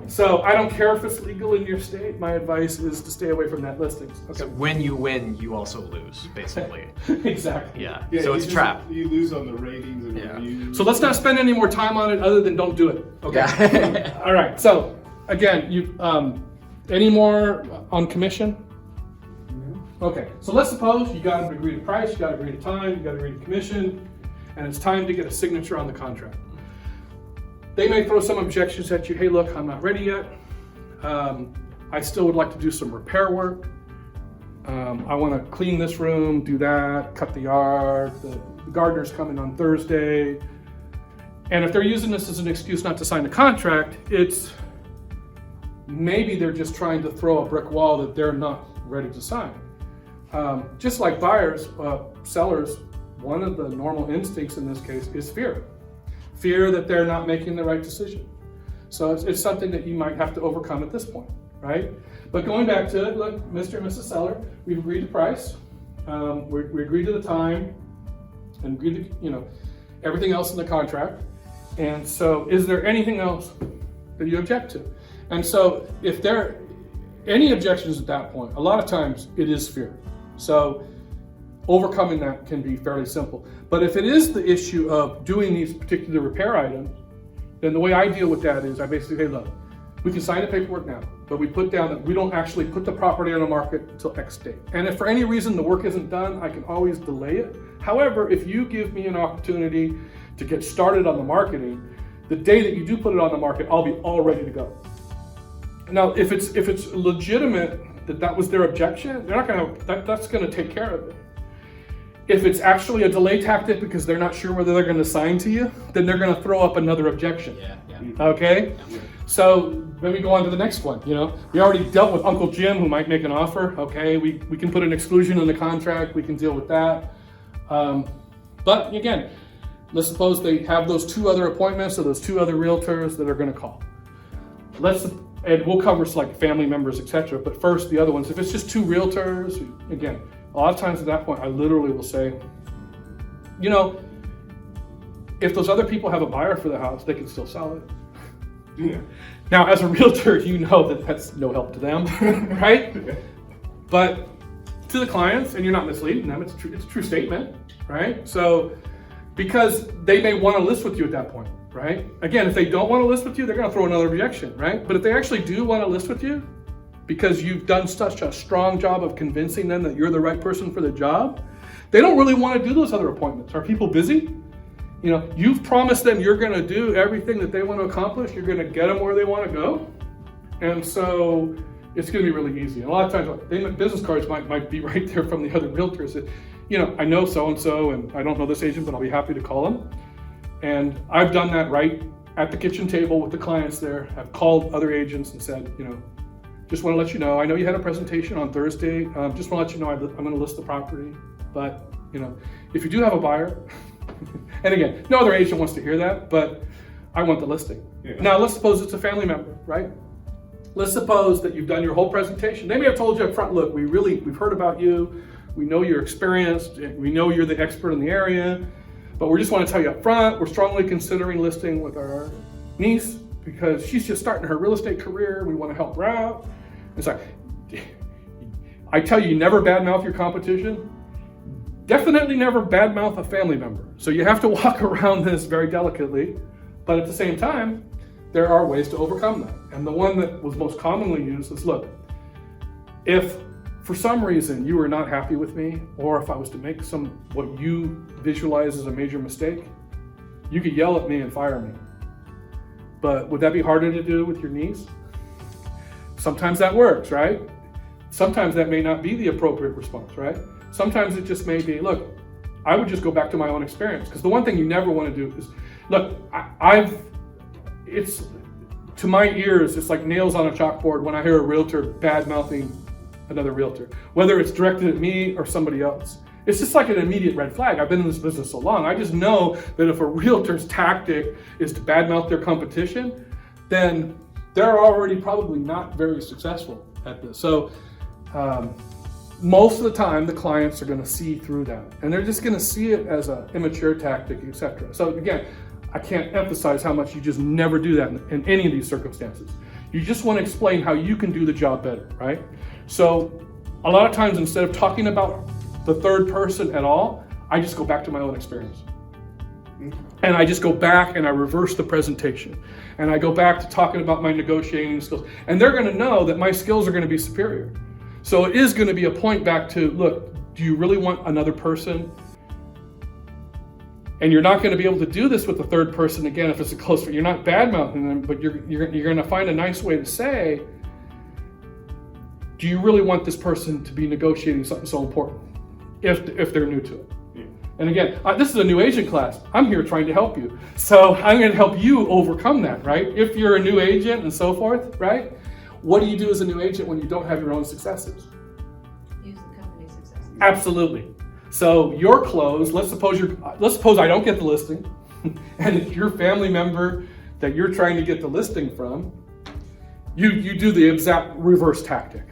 Speaker 5: So I don't care if it's legal in your state. My advice is to stay away from net listings. Okay.
Speaker 4: So when you win, you also lose, basically.
Speaker 5: Exactly.
Speaker 4: Yeah. So it's a trap.
Speaker 2: You lose on the ratings and
Speaker 4: Yeah.
Speaker 2: reviews.
Speaker 5: So let's not spend any more time on it other than don't do it. Okay.
Speaker 4: Yeah.
Speaker 5: All right. So again, you any more on commission? Okay, so let's suppose you got to agree to price, you got to agree to time, you got to agree to commission, and it's time to get a signature on the contract. They may throw some objections at you. Hey, look, I'm not ready yet. I still would like to do some repair work. I want to clean this room, do that, cut the yard. The gardener's coming on Thursday. And if they're using this as an excuse not to sign the contract, it's maybe they're just trying to throw a brick wall that they're not ready to sign. Just like buyers, sellers, one of the normal instincts in this case is fear. Fear that they're not making the right decision. So it's something that you might have to overcome at this point, right? But going back to it, look, Mr. and Mrs. Seller, we've agreed to price, we agreed to the time, and agreed to, everything else in the contract. And so is there anything else that you object to? And so if there are any objections at that point, a lot of times it is fear. So overcoming that can be fairly simple. But if it is the issue of doing these particular repair items, then the way I deal with that is I basically say, look, we can sign the paperwork now, but we put down that we don't actually put the property on the market until X date. And if for any reason the work isn't done, I can always delay it. However, if you give me an opportunity to get started on the marketing, the day that you do put it on the market, I'll be all ready to go. Now, if it's legitimate that was their objection, they're not that's gonna take care of it. If it's actually a delay tactic because they're not sure whether they're gonna sign to you, then they're gonna throw up another objection.
Speaker 7: Yeah.
Speaker 5: Okay? So then we go on to the next one. We already dealt with Uncle Jim who might make an offer. Okay, we can put an exclusion in the contract, we can deal with that. But again, Let's suppose they have those 2 other appointments or those 2 other realtors that are gonna call. And we'll cover like family members, etc. But first, the other ones, if it's just 2 realtors, again, a lot of times at that point, I literally will say, you know, if those other people have a buyer for the house, they can still sell it.
Speaker 2: Yeah.
Speaker 5: Now, as a realtor, you know that that's no help to them, right? But to the clients, and you're not misleading them, it's a true statement, right? So, because they may want to list with you at that point, right? Again, if they don't want to list with you, they're going to throw another objection, right? But if they actually do want to list with you, because you've done such a strong job of convincing them that you're the right person for the job, they don't really want to do those other appointments. Are people busy? You know, you've promised them you're going to do everything that they want to accomplish. You're going to get them where they want to go. And so it's going to be really easy. And a lot of times, business cards might be right there from the other realtors. That, you know, I know so-and-so, and I don't know this agent, but I'll be happy to call them. And I've done that right at the kitchen table with the clients there. I've called other agents and said, you know, just want to let you know, I know you had a presentation on Thursday. Just want to let you know I'm going to list the property. But, you know, if you do have a buyer, and again, no other agent wants to hear that, but I want the listing. Yeah. Now, let's suppose it's a family member, right? Let's suppose that you've done your whole presentation. They may have told you up front, look, we've heard about you. We know you're experienced. We know you're the expert in the area, but we just want to tell you up front, we're strongly considering listing with our niece because she's just starting her real estate career. We want to help her out. It's like, I tell you, never badmouth your competition. Definitely never badmouth a family member. So you have to walk around this very delicately, but at the same time, there are ways to overcome that. And the one that was most commonly used is, look, if for some reason you were not happy with me, or if I was to make what you visualize as a major mistake, you could yell at me and fire me. But would that be harder to do with your niece? Sometimes that works, right? Sometimes that may not be the appropriate response, right? Sometimes it just may be, look, I would just go back to my own experience. Because the one thing you never want to do is, look, it's, to my ears, it's like nails on a chalkboard when I hear a realtor bad-mouthing another realtor, whether it's directed at me or somebody else. It's just like an immediate red flag. I've been in this business so long. I just know that if a realtor's tactic is to badmouth their competition, then they're already probably not very successful at this. So most of the time, the clients are going to see through that, and they're just going to see it as an immature tactic, etc. So again, I can't emphasize how much you just never do that in any of these circumstances. You just want to explain how you can do the job better, right? So a lot of times, instead of talking about the third person at all, I just go back to my own experience. And I just go back and I reverse the presentation. And I go back to talking about my negotiating skills. And they're going to know that my skills are going to be superior. So it is going to be a point back to, look, do you really want another person? And you're not going to be able to do this with the third person again if it's a close friend. You're not bad-mouthing them, but you're going to find a nice way to say, do you really want this person to be negotiating something so important if they're new to it? Yeah. And again, this is a new agent class. I'm here trying to help you. So I'm going to help you overcome that, right? If you're a new agent and so forth, right? What do you do as a new agent when you don't have your own successes?
Speaker 6: Use the company's successes.
Speaker 5: Absolutely. So your close, let's suppose I don't get the listing, and it's your family member that you're trying to get the listing from, you do the exact reverse tactic.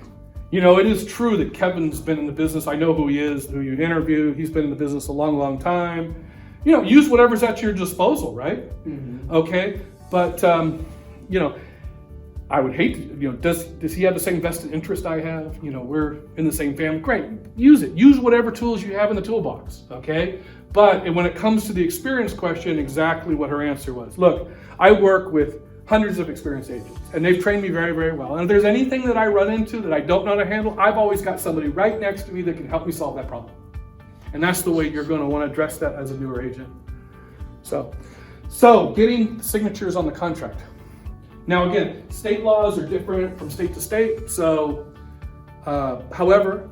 Speaker 5: You know, it is true that Kevin's been in the business. I know who he is, who you interview. He's been in the business a long, long time. You know, use whatever's at your disposal, right? Mm-hmm. Okay, but you know, I would hate to, you know, does he have the same vested interest I have? You know, we're in the same family. Great, use it. Use whatever tools you have in the toolbox, okay? But when it comes to the experience question, exactly what her answer was. Look, I work with hundreds of experienced agents, and they've trained me very, very well. And if there's anything that I run into that I don't know how to handle, I've always got somebody right next to me that can help me solve that problem. And that's the way you're going to want to address that as a newer agent. So getting signatures on the contract. Now again, state laws are different from state to state. So, however,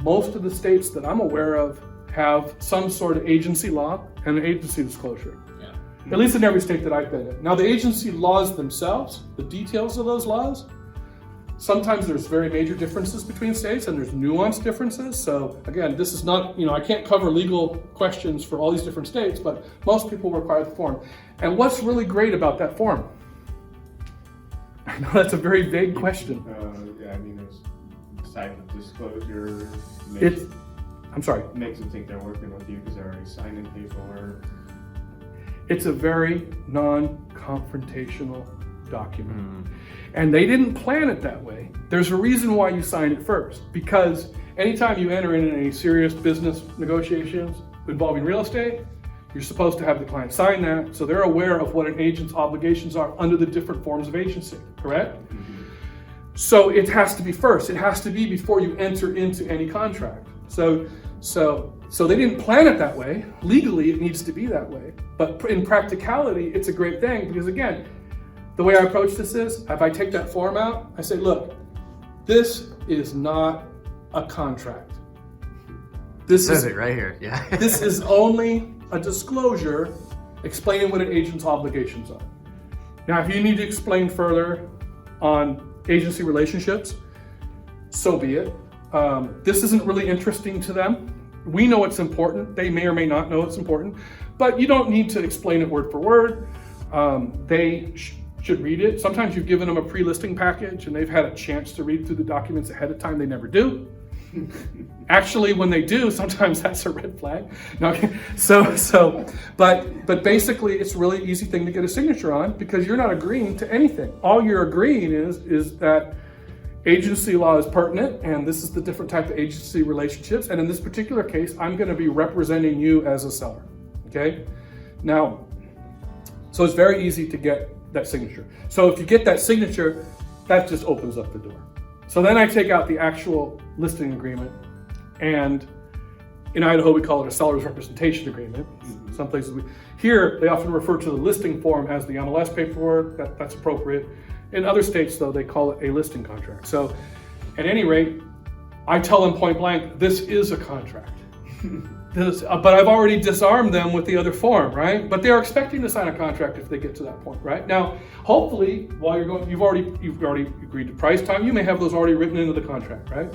Speaker 5: most of the states that I'm aware of have some sort of agency law and an agency disclosure. Yeah. At least in every state that I've been in. Now the agency laws themselves, the details of those laws, Sometimes there's very major differences between states and there's nuanced differences. So again, this is not, I can't cover legal questions for all these different states, but most people require the form. And what's really great about that form? I know that's a very vague question.
Speaker 2: Yeah, I mean, there's type of disclosure.
Speaker 5: I'm sorry.
Speaker 2: Makes them think they're working with you because they're already signing paperwork.
Speaker 5: It's a very non-confrontational document. And they didn't plan it that way. There's a reason why you sign it first, because anytime you enter in any serious business negotiations involving real estate, you're supposed to have the client sign that, so they're aware of what an agent's obligations are under the different forms of agency, correct? So it has to be first. It has to be before you enter into any contract. So they didn't plan it that way. Legally, it needs to be that way. But in practicality, it's a great thing because, again, the way I approach this is, if I take that form out, I say, look, this is not a contract. This
Speaker 4: Says
Speaker 5: is
Speaker 4: it right here. Yeah.
Speaker 5: this is only a disclosure explaining what an agent's obligations are. Now, if you need to explain further on agency relationships, so be it. This isn't really interesting to them. We know it's important. They may or may not know it's important, but you don't need to explain it word for word. They should read it. Sometimes you've given them a pre-listing package and they've had a chance to read through the documents ahead of time. They never do. Actually, when they do, sometimes that's a red flag. No, but basically, it's a really easy thing to get a signature on because you're not agreeing to anything. All you're agreeing is that agency law is pertinent, and this is the different type of agency relationships. And in this particular case, I'm going to be representing you as a seller. Okay? Now, so it's very easy to get that signature. So if you get that signature, that just opens up the door. So then I take out the actual listing agreement, and in Idaho we call it a seller's representation agreement. Some places here they often refer to the listing form as the MLS paperwork. That's appropriate. In other states though, they call it a listing contract. So at any rate, I tell them point blank, this is a contract. But I've already disarmed them with the other form, right? But they're expecting to sign a contract if they get to that point, right? Now, hopefully, while you're going, you've already agreed to price time. You may have those already written into the contract, right?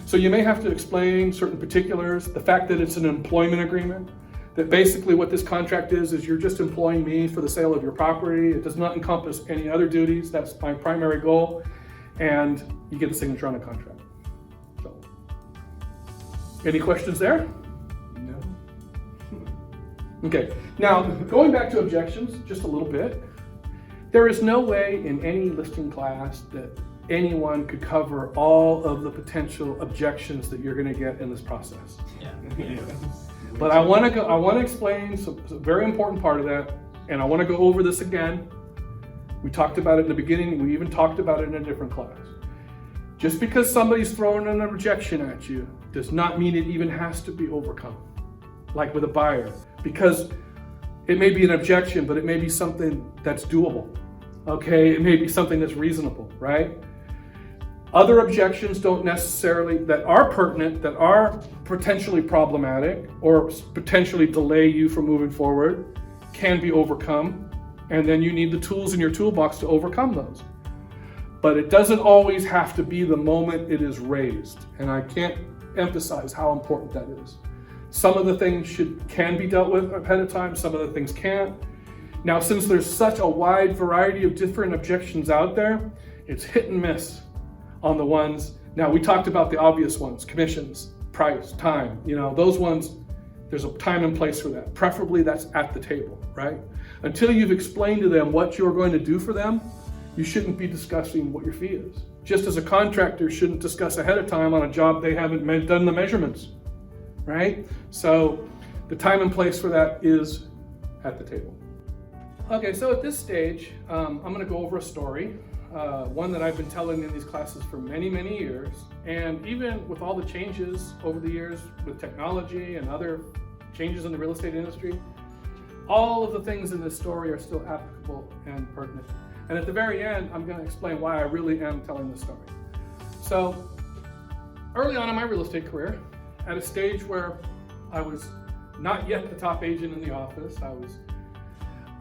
Speaker 5: So you may have to explain certain particulars. The fact that it's an employment agreement, that basically what this contract is you're just employing me for the sale of your property. It does not encompass any other duties. That's my primary goal, and you get a signature on a contract. So, any questions there? Okay, now going back to objections just a little bit, there is no way in any listing class that anyone could cover all of the potential objections that you're going to get in this process.
Speaker 7: Yeah.
Speaker 5: But I want to explain some very important part of that, and I want to go over this again. We talked about it in the beginning. We even talked about it in a different class. Just because somebody's throwing an objection at you does not mean it even has to be overcome. Like with a buyer, because it may be an objection, but it may be something that's doable. Okay, it may be something that's reasonable, right? Other objections don't necessarily, that are pertinent, that are potentially problematic or potentially delay you from moving forward, can be overcome, and then you need the tools in your toolbox to overcome those. But it doesn't always have to be the moment it is raised, and I can't emphasize how important that is. Some of the things can be dealt with ahead of time, some of the things can't. Now, since there's such a wide variety of different objections out there, it's hit and miss on the ones. Now, we talked about the obvious ones, commissions, price, time, those ones, there's a time and place for that. Preferably that's at the table, right? Until you've explained to them what you're going to do for them, you shouldn't be discussing what your fee is. Just as a contractor shouldn't discuss ahead of time on a job they haven't done the measurements. Right? So the time and place for that is at the table. Okay, so at this stage, I'm going to go over a story, one that I've been telling in these classes for many, many years. And even with all the changes over the years with technology and other changes in the real estate industry, all of the things in this story are still applicable and pertinent. And at the very end, I'm going to explain why I really am telling this story. So early on in my real estate career, at a stage where I was not yet the top agent in the office, I was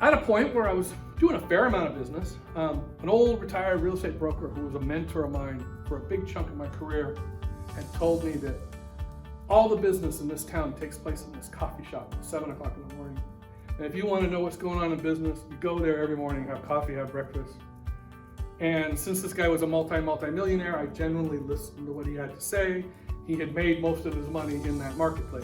Speaker 5: at a point where I was doing a fair amount of business. An old retired real estate broker who was a mentor of mine for a big chunk of my career had told me that all the business in this town takes place in this coffee shop at 7 o'clock in the morning. And if you want to know what's going on in business, you go there every morning, have coffee, have breakfast. And since this guy was a multi-millionaire, I generally listened to what he had to say. He had made most of his money in that marketplace.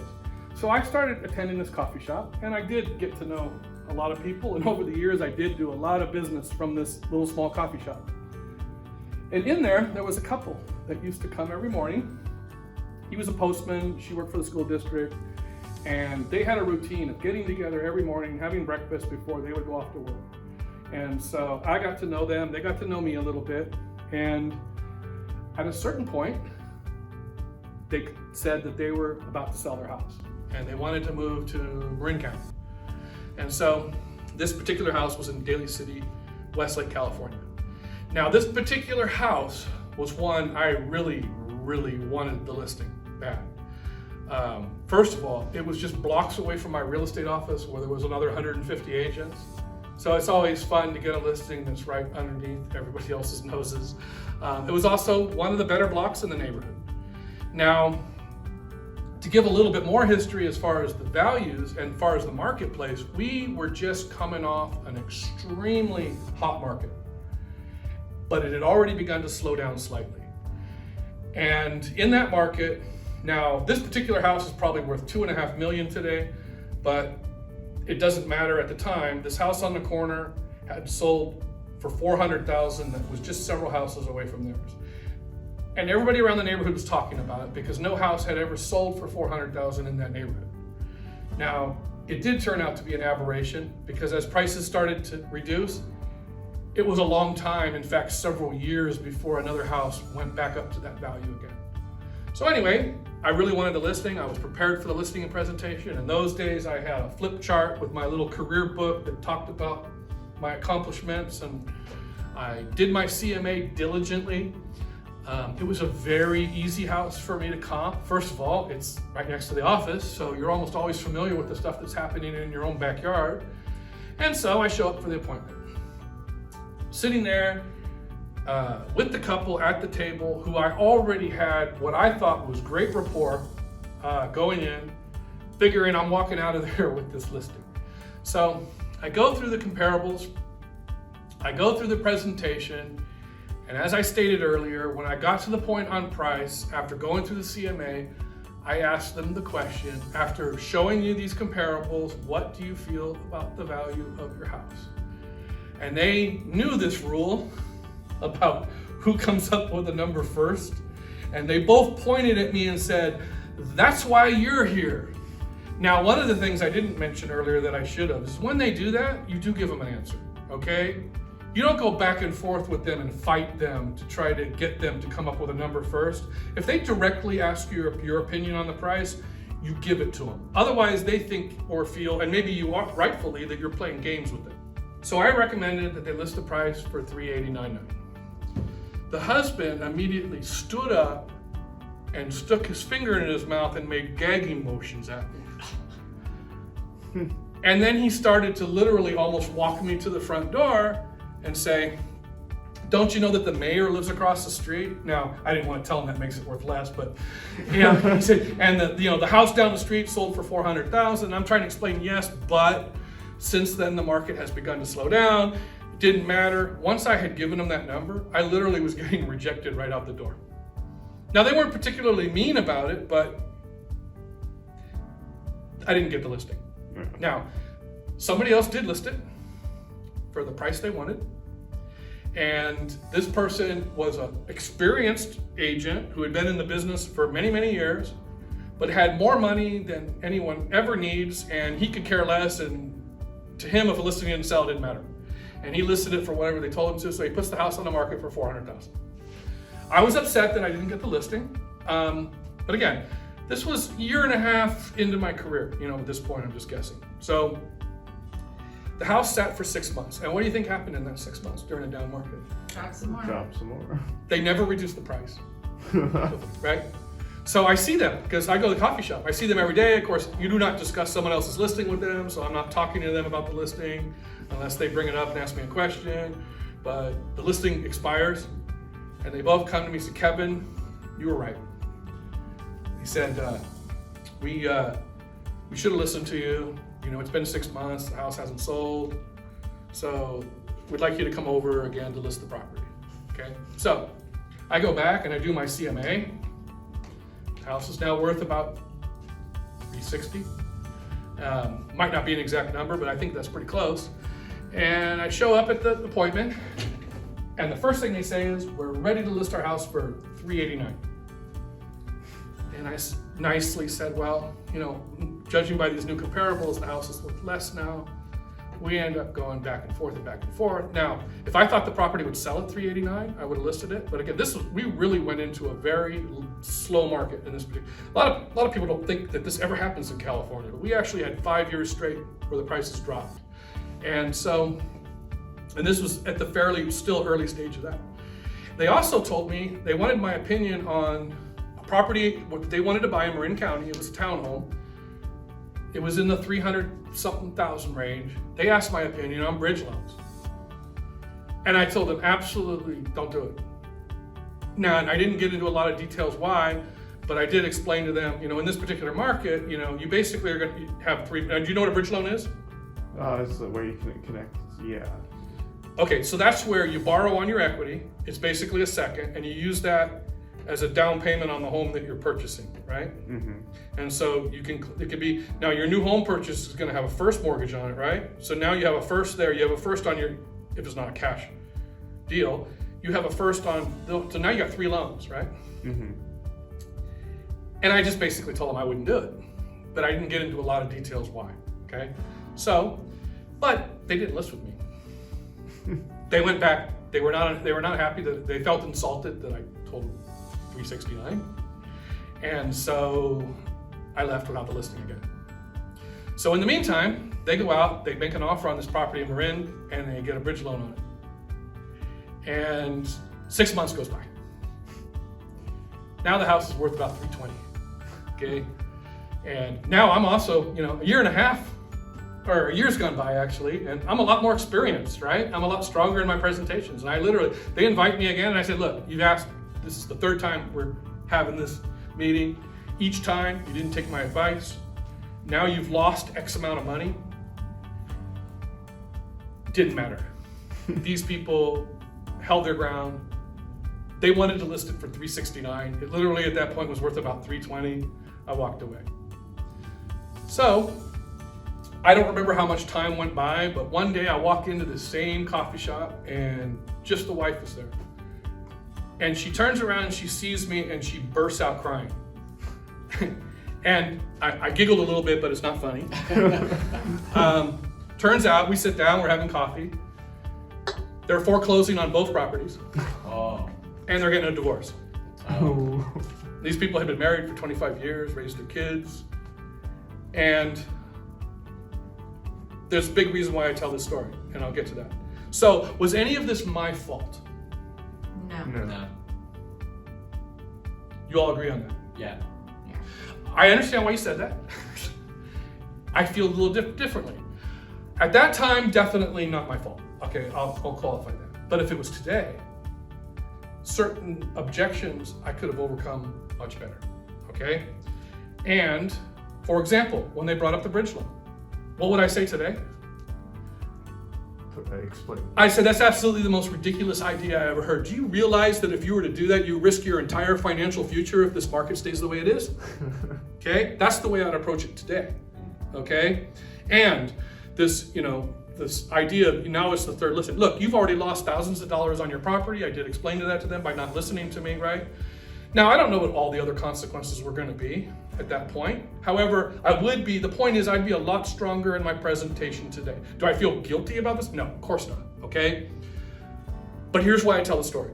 Speaker 5: So I started attending this coffee shop, and I did get to know a lot of people, and over the years I did do a lot of business from this little small coffee shop. And in there was a couple that used to come every morning. He was a postman, she worked for the school district, and they had a routine of getting together every morning, having breakfast before they would go off to work. And so I got to know them, they got to know me a little bit, and at a certain point, they said that they were about to sell their house, and they wanted to move to Marin County. And so this particular house was in Daly City, Westlake, California. Now this particular house was one I really wanted the listing bad. First of all, it was just blocks away from my real estate office where there was another 150 agents. So it's always fun to get a listing that's right underneath everybody else's noses. It was also one of the better blocks in the neighborhood. Now, to give a little bit more history as far as the values and as far as the marketplace, we were just coming off an extremely hot market, but it had already begun to slow down slightly. And in that market, now this particular house is probably worth $2.5 million today, but it doesn't matter at the time. This house on the corner had sold for $400,000 that was just several houses away from theirs. And everybody around the neighborhood was talking about it because no house had ever sold for $400,000 in that neighborhood. Now, it did turn out to be an aberration because as prices started to reduce, it was a long time, in fact, several years before another house went back up to that value again. So anyway, I really wanted the listing. I was prepared for the listing and presentation. In those days, I had a flip chart with my little career book that talked about my accomplishments, and I did my CMA diligently. It was a very easy house for me to comp. First of all, it's right next to the office, so you're almost always familiar with the stuff that's happening in your own backyard. And so I show up for the appointment. Sitting there with the couple at the table who I already had what I thought was great rapport going in, figuring I'm walking out of there with this listing. So I go through the comparables, I go through the presentation, and as I stated earlier, when I got to the point on price, after going through the CMA, I asked them the question, after showing you these comparables, what do you feel about the value of your house? And they knew this rule about who comes up with a number first. And they both pointed at me and said, that's why you're here. Now, one of the things I didn't mention earlier that I should have is when they do that, you do give them an answer, okay? You don't go back and forth with them and fight them to try to get them to come up with a number first. If they directly ask you your opinion on the price, you give it to them. Otherwise, they think or feel, and maybe you are rightfully, that you're playing games with them. So I recommended that they list the price for $389.90. The husband immediately stood up and stuck his finger in his mouth and made gagging motions at me. And then he started to literally almost walk me to the front door and say, don't you know that the mayor lives across the street? Now, I didn't want to tell him that makes it worth less, but yeah, he said, and the house down the street sold for $400,000. I'm trying to explain, yes, but since then the market has begun to slow down. It didn't matter. Once I had given him that number, I literally was getting rejected right out the door. Now, they weren't particularly mean about it, but I didn't get the listing. Now, somebody else did list it for the price they wanted. And this person was an experienced agent who had been in the business for many, many years, but had more money than anyone ever needs, and he could care less, and to him, if a listing didn't sell, it didn't matter. And he listed it for whatever they told him to, so he puts the house on the market for $400,000. I was upset that I didn't get the listing, but again, this was a year and a half into my career, at this point, I'm just guessing. So the house sat for 6 months. And what do you think happened in that 6 months during a down market?
Speaker 3: Drop some more.
Speaker 2: Drop some more.
Speaker 5: They never reduced the price, right? So I see them because I go to the coffee shop. I see them every day. Of course, you do not discuss someone else's listing with them, so I'm not talking to them about the listing unless they bring it up and ask me a question. But the listing expires, and they both come to me and say, Kevin, you were right. He said, we should have listened to you. You know, it's been 6 months, the house hasn't sold, so we'd like you to come over again to list the property, okay? So I go back and I do my CMA. The house is now worth about $360. Might not be an exact number, but I think that's pretty close. And I show up at the appointment, and the first thing they say is, we're ready to list our house for $389. And I nicely said, well, you know, judging by these new comparables, the house is worth less now. We end up going back and forth and back and forth. Now, if I thought the property would sell at $389, I would have listed it. But again, we really went into a very slow market in this particular. A lot of people don't think that this ever happens in California, but we actually had 5 years straight where the prices dropped. And so, and this was at the still early stage of that. They also told me they wanted my opinion on a property, what they wanted to buy in Marin County. It was a townhome. It was in the 300-something thousand range. They asked my opinion on bridge loans. And I told them, absolutely don't do it. Now, I didn't get into a lot of details why, but I did explain to them, you know, in this particular market, you know, you basically are going to have three. Do you know what a bridge loan is?
Speaker 2: It's where you can connect, yeah.
Speaker 5: Okay, so that's where you borrow on your equity. It's basically a second, and you use that as a down payment on the home that you're purchasing, right?
Speaker 2: Mm-hmm.
Speaker 5: And so it could be, now your new home purchase is gonna have a first mortgage on it, right? So now you have a first there, you have a first on your, if it's not a cash deal, you have a first on, so now you got 3 loans, right?
Speaker 2: Mm-hmm.
Speaker 5: And I just basically told them I wouldn't do it, but I didn't get into a lot of details why, okay? So, but they didn't list with me. They went back, they were not happy, that they felt insulted that I told them $369. And so I left without the listing again. So in the meantime, they go out, they make an offer on this property in Marin, and they get a bridge loan on it. And 6 months goes by. Now the house is worth about $320, okay? And now I'm also, you know, a year and a half, or a year's gone by actually, and I'm a lot more experienced, right? I'm a lot stronger in my presentations. And they invite me again, and I said, look, you've asked, this is the 3rd time we're having this meeting. Each time you didn't take my advice. Now you've lost X amount of money. Didn't matter. These people held their ground. They wanted to list it for $369. It literally at that point was worth about $320. I walked away. So, I don't remember how much time went by, but one day I walk into the same coffee shop and just the wife is there. And she turns around and she sees me and she bursts out crying. And I giggled a little bit, but it's not funny. Turns out we sit down, we're having coffee. They're foreclosing on both properties.
Speaker 7: Oh.
Speaker 5: And they're getting a divorce.
Speaker 7: Oh.
Speaker 5: These people had been married for 25 years, raised their kids. And there's a big reason why I tell this story, and I'll get to that. So, was any of this my fault?
Speaker 3: No.
Speaker 7: No.
Speaker 5: You all agree on that?
Speaker 7: Yeah.
Speaker 5: I understand why you said that. I feel a little differently. At that time, definitely not my fault. Okay, I'll qualify that. But if it was today, certain objections I could have overcome much better, okay? And, for example, when they brought up the bridge loan, what would I say today?
Speaker 2: Explain.
Speaker 5: I said, that's absolutely the most ridiculous idea I ever heard. Do you realize that if you were to do that, you risk your entire financial future if this market stays the way it is? Okay, that's the way I'd approach it today, okay? And this, you know, this idea, now it's the 3rd listen. Look, you've already lost thousands of dollars on your property. I did explain that to them by not listening to me, right? Now, I don't know what all the other consequences were going to be at that point. However, the point is I'd be a lot stronger in my presentation today. Do I feel guilty about this? No, of course not, okay? But here's why I tell the story.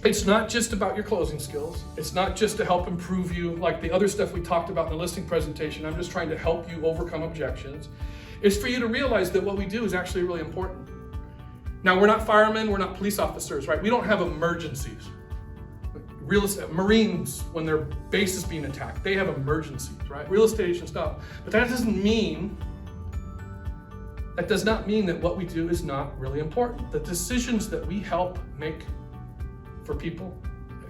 Speaker 5: It's not just about your closing skills. It's not just to help improve you like the other stuff we talked about in the listing presentation. I'm just trying to help you overcome objections. It's for you to realize that what we do is actually really important. Now, we're not firemen, we're not police officers, right? We don't have emergencies. real estate, Marines, when their base is being attacked, they have emergencies, right? Real estate agents stuff. But that does not mean that what we do is not really important. The decisions that we help make for people,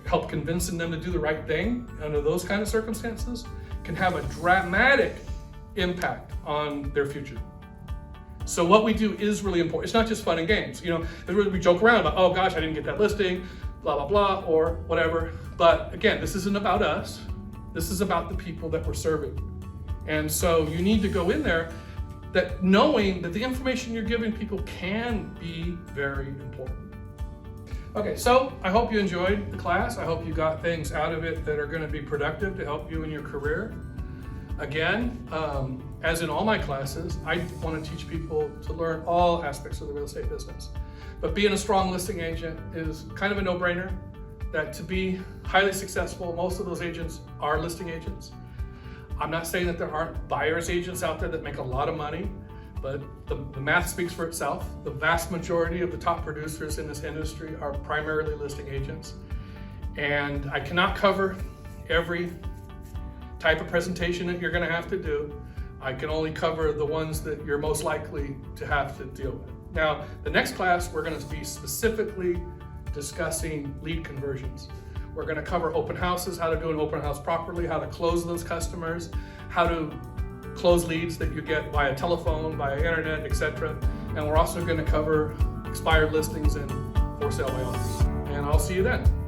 Speaker 5: help convincing them to do the right thing under those kind of circumstances, can have a dramatic impact on their future. So what we do is really important. It's not just fun and games. You know, we joke around about, oh gosh, I didn't get that listing, blah, blah, blah, or whatever. But again, this isn't about us. This is about the people that we're serving. And so you need to go in there that knowing that the information you're giving people can be very important. Okay, so I hope you enjoyed the class. I hope you got things out of it that are going to be productive to help you in your career. Again, as in all my classes, I want to teach people to learn all aspects of the real estate business. But being a strong listing agent is kind of a no-brainer, that to be highly successful, most of those agents are listing agents. I'm not saying that there aren't buyer's agents out there that make a lot of money, but the math speaks for itself. The vast majority of the top producers in this industry are primarily listing agents. And I cannot cover every type of presentation that you're going to have to do. I can only cover the ones that you're most likely to have to deal with. Now, the next class, we're going to be specifically discussing lead conversions. We're going to cover open houses, how to do an open house properly, how to close those customers, how to close leads that you get via telephone, via internet, etc. And we're also going to cover expired listings and for sale by owners. And I'll see you then.